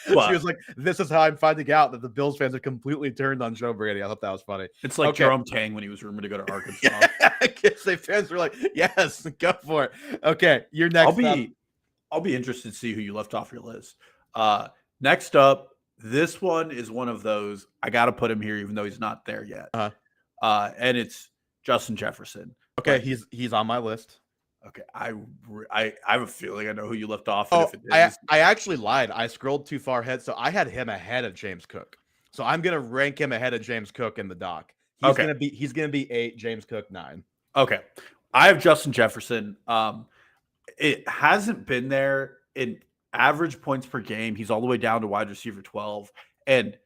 [SPEAKER 1] She was like, this is how I'm finding out that the Bills fans are completely turned on Joe Brady. I thought that was funny.
[SPEAKER 2] It's like Jerome Tang when he was rumored to go to Arkansas.
[SPEAKER 1] Yeah, fans were like, yes, go for it. Okay, you're next.
[SPEAKER 2] I'll be interested to see who you left off your list. Next up, this one is one of those, I got to put him here even though he's not there yet. And it's Justin Jefferson.
[SPEAKER 1] Okay, he's on my list.
[SPEAKER 2] Okay, I have a feeling I know who you left off.
[SPEAKER 1] Oh, I actually lied. I scrolled too far ahead, so I had him ahead of James Cook. So I'm gonna rank him ahead of James Cook in the doc. He's gonna be 8, James Cook 9.
[SPEAKER 2] Okay, I have Justin Jefferson. It hasn't been there in average points per game. He's all the way down to wide receiver 12, and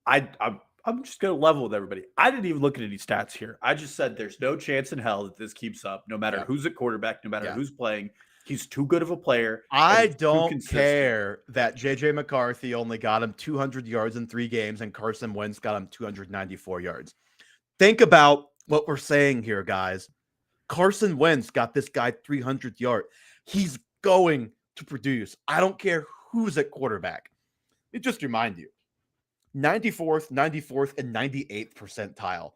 [SPEAKER 2] I'm just going to level with everybody. I didn't even look at any stats here. I just said there's no chance in hell that this keeps up, no matter who's at quarterback, no matter who's playing. He's too good of a player.
[SPEAKER 1] I don't care that J.J. McCarthy only got him 200 yards in 3 games and Carson Wentz got him 294 yards. Think about what we're saying here, guys. Carson Wentz got this guy 300 yards. He's going to produce. I don't care who's at quarterback. It just remind you. 94th, 94th, and 98th percentile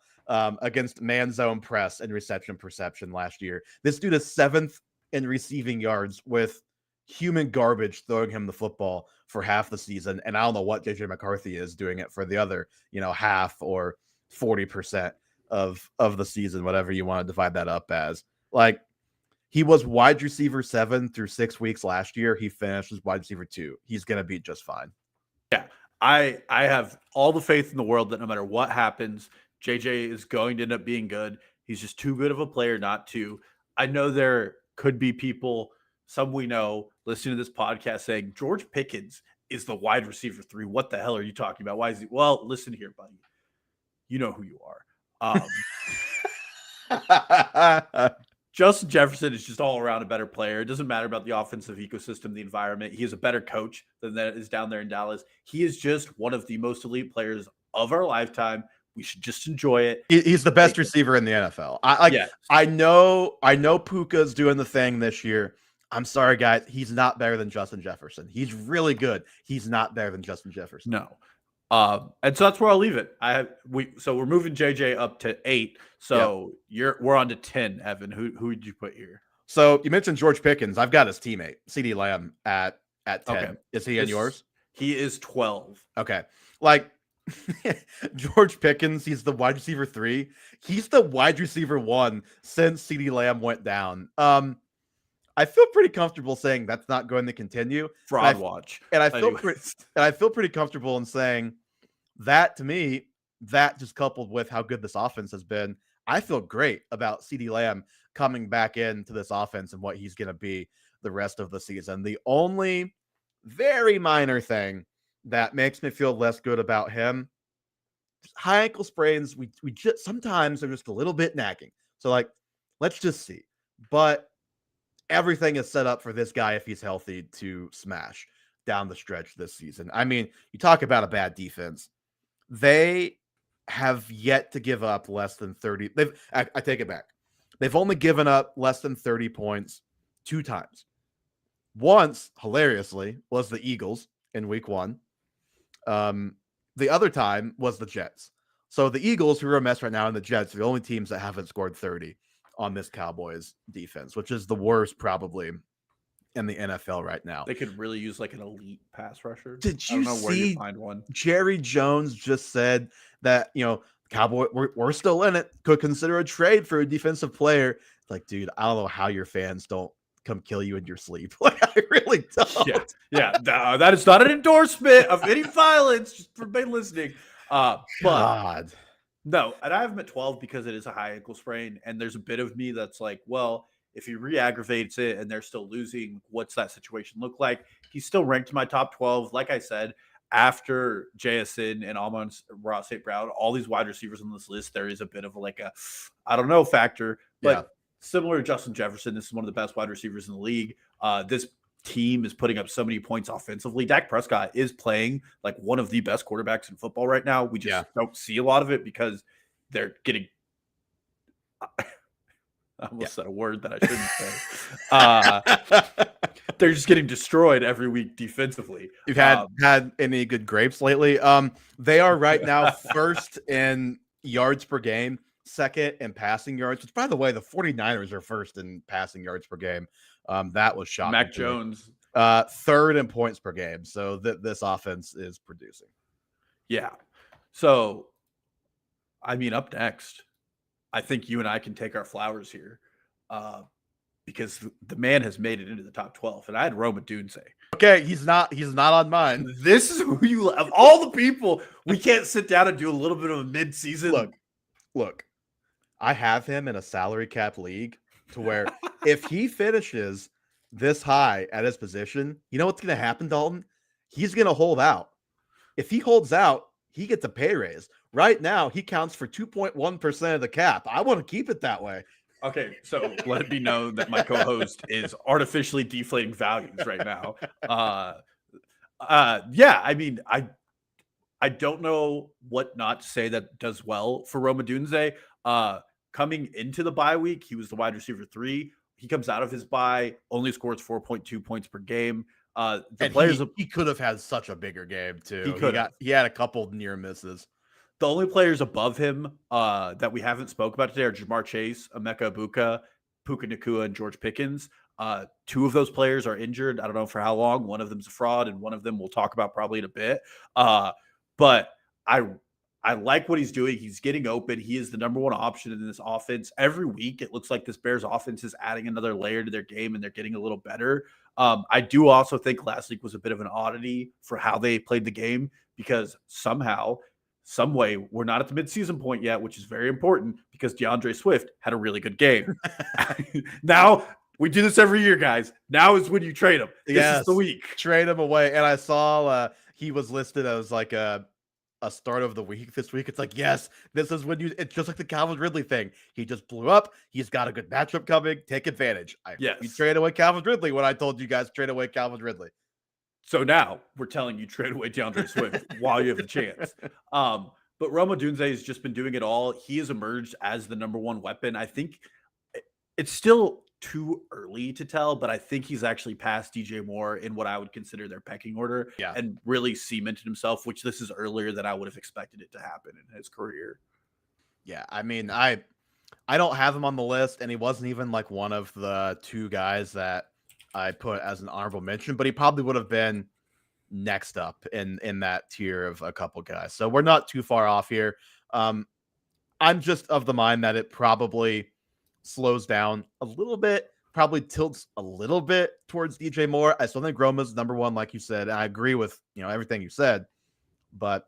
[SPEAKER 1] against man zone press and reception perception last year. This dude is 7th in receiving yards with human garbage throwing him the football for half the season. And I don't know what JJ McCarthy is doing it for the other, half or 40% of the season, whatever you want to divide that up as. Like, he was wide receiver 7 through 6 weeks last year. He finished as wide receiver 2. He's going to be just fine.
[SPEAKER 2] Yeah. I have all the faith in the world that no matter what happens, JJ is going to end up being good. He's just too good of a player not to. I know there could be people, some we know, listening to this podcast saying, George Pickens is the wide receiver 3. What the hell are you talking about? Why is he? Well, listen here, buddy. You know who you are. Justin Jefferson is just all around a better player. It doesn't matter about the offensive ecosystem, the environment. He is a better coach than that is down there in Dallas. He is just one of the most elite players of our lifetime. We should just enjoy it.
[SPEAKER 1] He's the best receiver in the NFL. I know Puka's doing the thing this year. I'm sorry, guys. He's not better than Justin Jefferson. He's really good. He's not better than Justin Jefferson.
[SPEAKER 2] No. And so that's where I'll leave it. So we're moving JJ up to 8. So we're on to 10, Evan. Who did you put here?
[SPEAKER 1] So you mentioned George Pickens. I've got his teammate, CeeDee Lamb, at 10. Okay. Is he in yours?
[SPEAKER 2] He is 12.
[SPEAKER 1] Okay. Like George Pickens, he's the wide receiver 3. He's the wide receiver 1 since CeeDee Lamb went down. I feel pretty comfortable saying that's not going to continue.
[SPEAKER 2] Fraud watch.
[SPEAKER 1] And I feel pretty comfortable in saying that, to me, that just coupled with how good this offense has been, I feel great about CeeDee Lamb coming back into this offense and what he's going to be the rest of the season. The only very minor thing that makes me feel less good about him, high ankle sprains, we just sometimes are just a little bit nagging. So, like, let's just see. But everything is set up for this guy, if he's healthy, to smash down the stretch this season. I mean, you talk about a bad defense. They have yet to give up less than 30. I take it back. They've only given up less than 30 points 2 times. Once, hilariously, was the Eagles in week 1. The other time was the Jets. So the Eagles, who are a mess right now, and the Jets are the only teams that haven't scored 30 on this Cowboys defense, which is the worst probably in the NFL right now.
[SPEAKER 2] They could really use like an elite pass rusher.
[SPEAKER 1] Did you see where you find one? Jerry Jones just said that, Cowboy, we're still in it. Could consider a trade for a defensive player. It's like, dude, I don't know how your fans don't come kill you in your sleep. Like, I really don't.
[SPEAKER 2] Yeah. That is not an endorsement of any violence, just for everybody listening.
[SPEAKER 1] God.
[SPEAKER 2] No, and I have him at 12 because it is a high ankle sprain, and there's a bit of me that's like, well, if he re-aggravates it and they're still losing, what's that situation look like? He's still ranked in my top 12. Like I said, after JSN and Amon-Ra St. Brown, all these wide receivers on this list, there is a bit of a I don't know factor. But similar to Justin Jefferson, this is one of the best wide receivers in the league. This team is putting up so many points offensively. Dak Prescott is playing like one of the best quarterbacks in football right now. We just don't see a lot of it because they're getting I almost said a word that I shouldn't say. They're just getting destroyed every week defensively.
[SPEAKER 1] You've had any good grapes lately? They are right now first in yards per game, second in passing yards, which, by the way, the 49ers are first in passing yards per game. That was shocking.
[SPEAKER 2] Mac Jones,
[SPEAKER 1] third in points per game. So this offense is producing.
[SPEAKER 2] Yeah. So, I mean, up next, I think you and I can take our flowers here because the man has made it into the top 12. And I had Rome Odunze.
[SPEAKER 1] Okay, he's not on mine.
[SPEAKER 2] This is who you of all the people. We can't sit down and do a little bit of a mid-season.
[SPEAKER 1] Look, I have him in a salary cap league to where if he finishes this high at his position, you know what's going to happen, Dalton? He's going to hold out. If he holds out, he gets a pay raise. Right now, he counts for 2.1% of the cap. I want to keep it that way.
[SPEAKER 2] Okay, so let it be known that my co-host is artificially deflating values right now. I mean, I don't know what not to say that does well for Rome Odunze. Coming into the bye week, he was the wide receiver 3. He comes out of his bye, only scores 4.2 points per game.
[SPEAKER 1] He could have had such a bigger game too. He had a couple near misses.
[SPEAKER 2] The only players above him that we haven't spoke about today are Jamar Chase, Emeka Egbuka, Puka Nacua, and George Pickens. 2 of those players are injured. I don't know for how long. One of them's a fraud, and one of them we'll talk about probably in a bit. But I like what he's doing. He's getting open. He is the number 1 option in this offense. Every week, it looks like this Bears offense is adding another layer to their game, and they're getting a little better. I do also think last week was a bit of an oddity for how they played the game because somehow, some way, we're not at the midseason point yet, which is very important because DeAndre Swift had a really good game. Now, we do this every year, guys. Now is when you trade him. This is the week.
[SPEAKER 1] Trade him away. And I saw he was listed as like a start of the week this week. It's like, yes, this is when it's just like the Calvin Ridley thing. He just blew up. He's got a good matchup coming. Take advantage. You trade away Calvin Ridley when I told you guys to trade away Calvin Ridley.
[SPEAKER 2] So now we're telling you trade away DeAndre Swift while you have the chance. But Rome Odunze has just been doing it all. He has emerged as the number 1 weapon. I think it's still too early to tell, but I think he's actually passed DJ Moore in what I would consider their pecking order
[SPEAKER 1] Yeah.
[SPEAKER 2] and really cemented himself, which this is earlier than I would have expected it to happen in his career.
[SPEAKER 1] Yeah, I mean, I don't have him on the list, and he wasn't even like one of the two guys that I put as an honorable mention, but he probably would have been next up in that tier of a couple guys. So we're not too far off here. I'm just of the mind that it probably slows down a little bit, probably tilts a little bit towards DJ Moore. I still think Roma's number one, like you said. And I agree with everything you said, but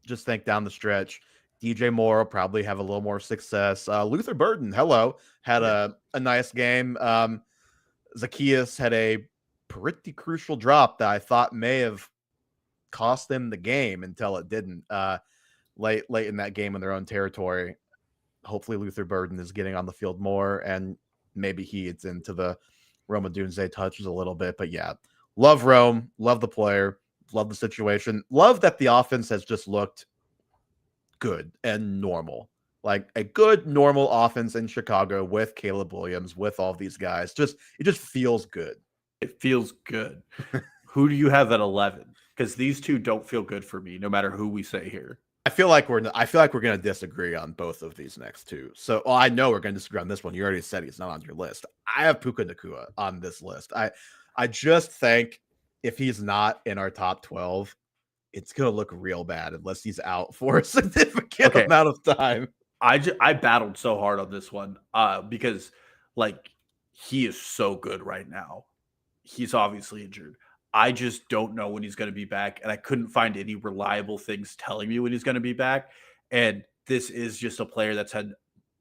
[SPEAKER 1] just think down the stretch, DJ Moore will probably have a little more success. Luther Burden, hello, had a nice game. Zacchaeus had a pretty crucial drop that I thought may have cost them the game until it didn't. Late in that game in their own territory. Hopefully Luther Burden is getting on the field more, and maybe he gets into the Rome Odunze touches a little bit. But yeah, love Rome, love the player, love the situation, love that the offense has just looked good and normal. Like a good, normal offense in Chicago with Caleb Williams, with all these guys. It just feels good.
[SPEAKER 2] It feels good. Who do you have at 11? Because these two don't feel good for me, no matter who we say here.
[SPEAKER 1] I feel like we're going to disagree on both of these next two. So I know we're going to disagree on this one. You already said he's not on your list. I have Puka Nacua on this list. I just think if he's not in our top 12, it's going to look real bad unless he's out for a significant amount of time.
[SPEAKER 2] I battled so hard on this one because like he is so good right now. He's obviously injured. I just don't know when he's going to be back, and I couldn't find any reliable things telling me when he's going to be back. And this is just a player that's had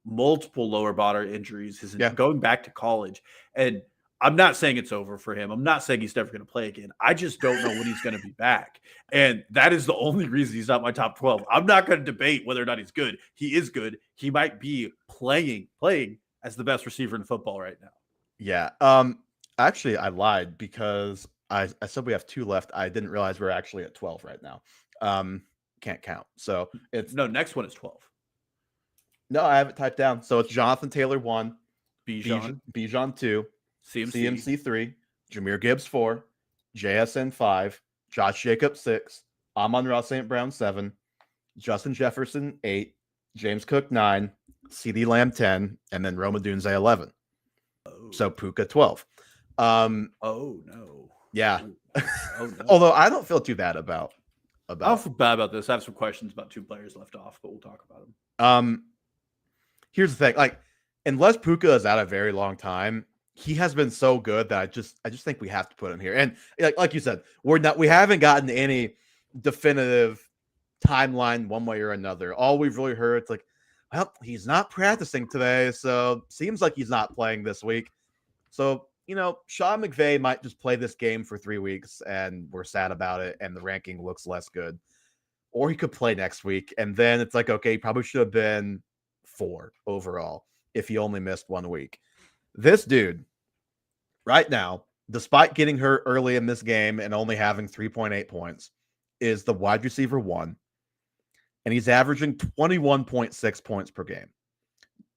[SPEAKER 2] multiple lower body injuries. He's going back to college, and I'm not saying it's over for him. I'm not saying he's never going to play again. I just don't know when he's going to be back, and that is the only reason he's not my top 12. I'm not going to debate whether or not he's good. He is good. He might be playing as the best receiver in football right now.
[SPEAKER 1] Yeah. Actually, I lied because I said we have 2 left. I didn't realize we're actually at 12 right now. Can't count. So it's
[SPEAKER 2] next one is 12.
[SPEAKER 1] No, I have it typed down. So it's Jonathan Taylor 1, Bijan 2, CMC 3, Jahmyr Gibbs 4, JSN 5, Josh Jacobs 6, Amon-Ra St. Brown 7, Justin Jefferson 8, James Cook 9, CeeDee Lamb 10, and then Rome Odunze 11. So Puka 12.
[SPEAKER 2] Oh no.
[SPEAKER 1] Yeah.
[SPEAKER 2] Oh, no.
[SPEAKER 1] Although I don't feel too bad about.
[SPEAKER 2] I don't feel bad about this. I have some questions about 2 players left off, but we'll talk about
[SPEAKER 1] them. Here's the thing: like, unless Puka is out a very long time, he has been so good that I just think we have to put him here. And like you said, we haven't gotten any definitive timeline one way or another. All we've really heard is like, well, he's not practicing today, so seems like he's not playing this week. So, Sean McVay might just play this game for 3 weeks and we're sad about it and the ranking looks less good. Or he could play next week and then it's like, okay, he probably should have been 4 overall if he only missed 1 week. This dude right now, despite getting hurt early in this game and only having 3.8 points, is the wide receiver 1. And he's averaging 21.6 points per game.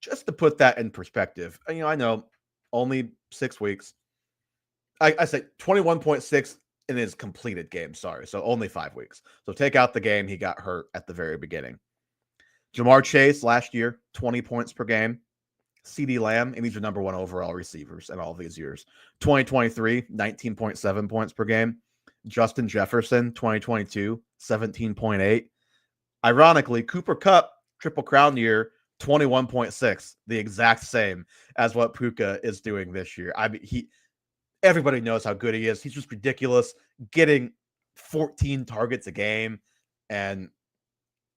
[SPEAKER 1] Just to put that in perspective, I know only 6 weeks. I say 21.6 in his completed game. Sorry. So only 5 weeks. So take out the game he got hurt at the very beginning. Jamar Chase last year, 20 points per game. CeeDee Lamb, and these are number 1 overall receivers in all these years. 2023, 19.7 points per game. Justin Jefferson, 2022, 17.8. Ironically, Cooper Kupp, Triple Crown year, 21.6, the exact same as what Puka is doing this year. I mean, everybody knows how good he is. He's just ridiculous, getting 14 targets a game. And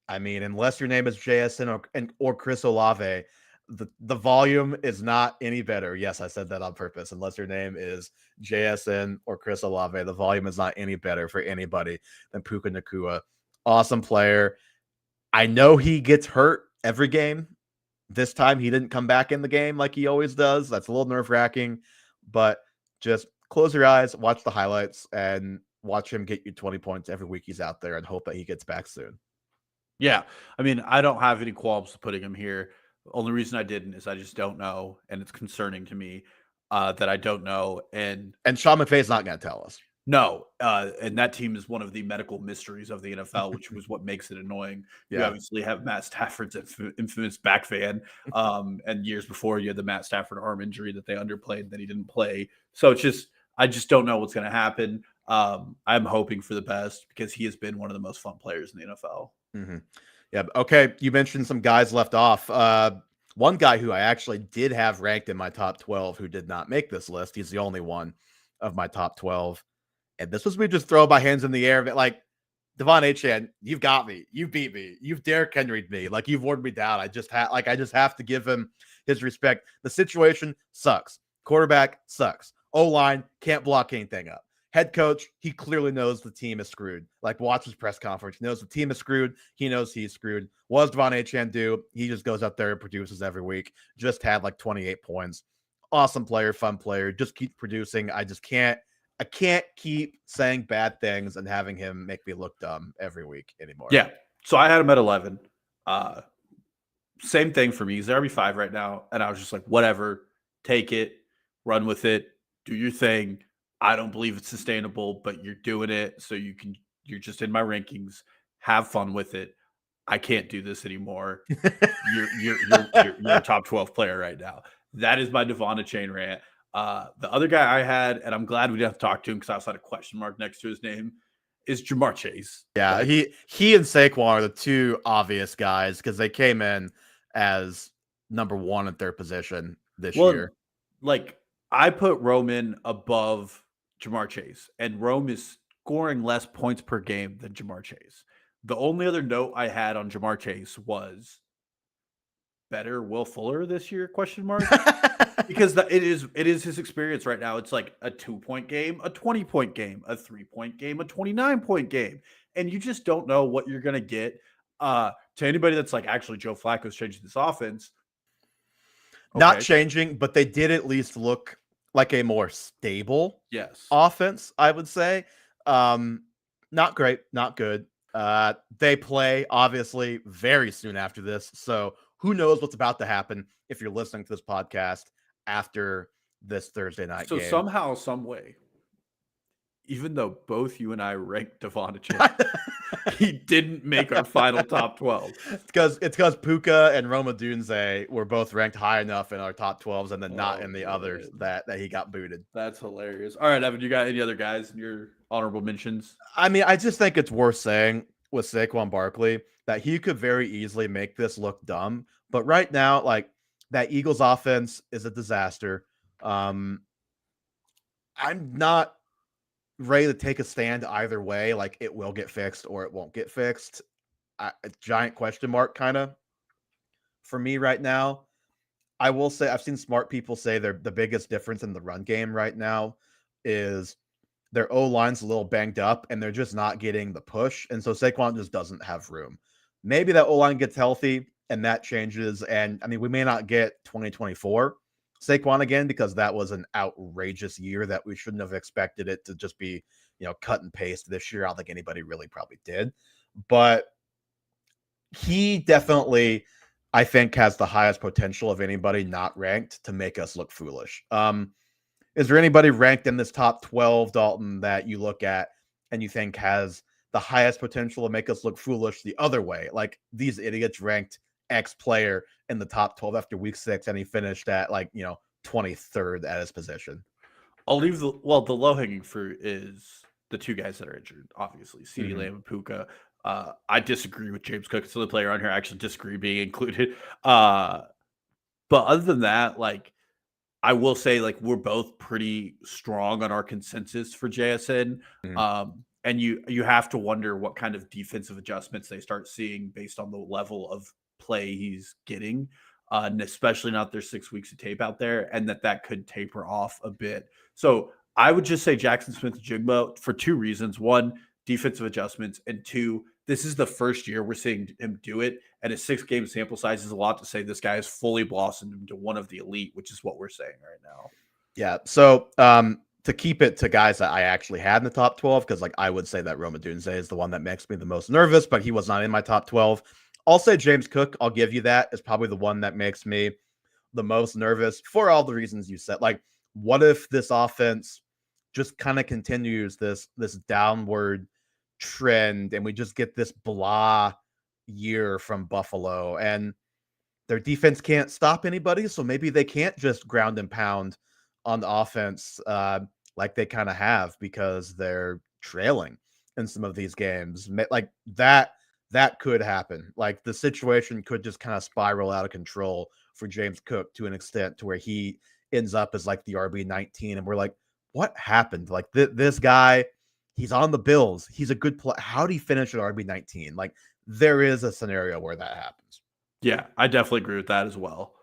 [SPEAKER 1] I mean, unless your name is JSN or Chris Olave, the volume is not any better. Yes, I said that on purpose. Unless your name is JSN or Chris Olave, the volume is not any better for anybody than Puka Nacua. Awesome player. I know he gets hurt every game. This time he didn't come back in the game like he always does. That's a little nerve-wracking, but just close your eyes, watch the highlights, and watch him get you 20 points every week he's out there and hope that he gets back soon.
[SPEAKER 2] Yeah. I mean, I don't have any qualms putting him here. Only reason I didn't is I just don't know, and it's concerning to me that I don't know. And
[SPEAKER 1] Sean McVay's not going to tell us.
[SPEAKER 2] no, and that team is one of the medical mysteries of the NFL, which was what makes it annoying. You
[SPEAKER 1] Yeah.
[SPEAKER 2] obviously have Matt Stafford's infamous back fan, and years before you had the Matt Stafford arm injury that they underplayed that he didn't play. So it's just I just don't know what's going to happen. I'm hoping for the best because he has been one of the most fun players in the NFL.
[SPEAKER 1] Mm-hmm. Yeah. Okay. You mentioned some guys left off. One guy who I actually did have ranked in my top 12 who did not make this list. He's the only one of my top 12. And this was me just throw my hands in the air. But like, Devon Achane, you've got me. You beat me. You've Derrick Henry'd me. Like, you've worn me down. I just have to give him his respect. The situation sucks. Quarterback sucks. O-line can't block anything up. Head coach, he clearly knows the team is screwed. Like, watch his press conference. He knows the team is screwed. He knows he's screwed. What does Devon Achane do? He just goes up there and produces every week. Just had like 28 points. Awesome player, fun player. Just keeps producing. I can't keep saying bad things and having him make me look dumb every week anymore.
[SPEAKER 2] Yeah. So I had him at 11. Same thing for me. He's RB5 right now. And I was just like, whatever, take it, run with it, do your thing. I don't believe it's sustainable, but you're doing it. So you're just in my rankings. Have fun with it. I can't do this anymore. You're a top 12 player right now. That is my Devon Achane rant. The other guy I had, and I'm glad we didn't have to talk to him because I also had a question mark next to his name, is Ja'Marr Chase.
[SPEAKER 1] Yeah,
[SPEAKER 2] like,
[SPEAKER 1] he and Saquon are the two obvious guys because they came in as number one at their position this year.
[SPEAKER 2] Like, I put Roman above Ja'Marr Chase, and Rome is scoring less points per game than Ja'Marr Chase. The only other note I had on Ja'Marr Chase was better Will Fuller this year, question mark. Because it is his experience right now. It's like a 2-point game, a 20-point game, a 3-point game, a 29-point game. And you just don't know what you're going to get. To anybody that's like, actually, Joe Flacco's changing this offense.
[SPEAKER 1] Okay. Not changing, but they did at least look like a more stable offense, I would say. Not great, not good. They play, obviously, very soon after this. So who knows what's about to happen if you're listening to this podcast after this Thursday night game.
[SPEAKER 2] So somehow, some way, even though both you and I ranked Devon Achane, he didn't make our final top 12.
[SPEAKER 1] It's because Puka and Rome Odunze were both ranked high enough in our top 12s and then not in the others that he got booted.
[SPEAKER 2] That's hilarious. All right, Evan, you got any other guys in your honorable mentions?
[SPEAKER 1] I mean, I just think it's worth saying with Saquon Barkley that he could very easily make this look dumb. But right now, like, that Eagles offense is a disaster. I'm not ready to take a stand either way. Like, it will get fixed or it won't get fixed. A giant question mark kind of for me right now. I will say I've seen smart people say the biggest difference in the run game right now is their O-line's a little banged up and they're just not getting the push. And so Saquon just doesn't have room. Maybe that O-line gets healthy and that changes. And I mean, we may not get 2024 Saquon again because that was an outrageous year that we shouldn't have expected it to just be, cut and paste this year. I don't think anybody really probably did. But he definitely, I think, has the highest potential of anybody not ranked to make us look foolish. Is there anybody ranked in this top 12, Dalton, that you look at and you think has the highest potential to make us look foolish the other way? Like, these idiots ranked X player in the top 12 after week 6, and he finished at 23rd at his position.
[SPEAKER 2] I'll leave the low-hanging fruit is the two guys that are injured, obviously, CeeDee Lamb and Puka. I disagree with James Cook. It's the only player on here I actually disagree being included. But other than that, I will say, we're both pretty strong on our consensus for JSN. And you have to wonder what kind of defensive adjustments they start seeing based on the level of play he's getting, and especially not there's 6 weeks of tape out there, and that could taper off a bit. So I would just say Jackson Smith-Njigba for two reasons. One, defensive adjustments, and two, this is the first year we're seeing him do it, and a 6-game sample size is a lot to say this guy has fully blossomed into one of the elite, which is what we're saying right now.
[SPEAKER 1] Yeah. So to keep it to guys that I actually had in the top 12, because I would say that Rome Odunze is the one that makes me the most nervous, but he was not in my top 12. I'll say James Cook. I'll give you that. Is probably the one that makes me the most nervous for all the reasons you said. Like, what if this offense just kind of continues this downward trend and we just get this blah year from Buffalo and their defense can't stop anybody, so maybe they can't just ground and pound on the offense like they kind of have because they're trailing in some of these games. Like that could happen. Like the situation could just kind of spiral out of control for James Cook to an extent to where he ends up as like the RB19 and we're like, what happened? Like this guy, he's on the Bills. He's a good player. How do he finish at RB19? Like there is a scenario where that happens.
[SPEAKER 2] Yeah, I definitely agree with that as well.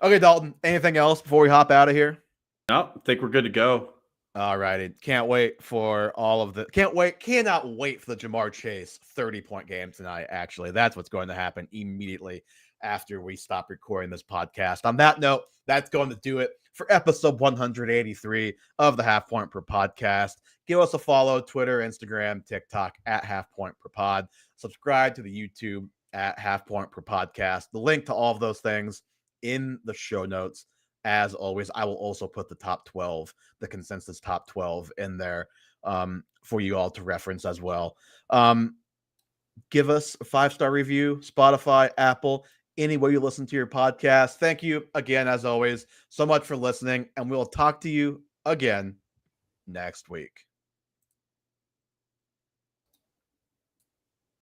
[SPEAKER 1] Okay, Dalton, anything else before we hop out of here?
[SPEAKER 2] No, I think we're good to go.
[SPEAKER 1] All righty. Cannot wait for the Ja'Marr Chase 30-point game tonight, actually. That's what's going to happen immediately after we stop recording this podcast. On that note, that's going to do it for episode 183 of the Half Point Per Podcast. Give us a follow, Twitter, Instagram, TikTok, at Half Point Per Pod. Subscribe to the YouTube at Half Point Per Podcast. The link to all of those things in the show notes. As always, I will also put the top 12, the consensus top 12 in there for you all to reference as well. Give us a 5-star review, Spotify, Apple, anywhere you listen to your podcast. Thank you again, as always, so much for listening, and we'll talk to you again next week.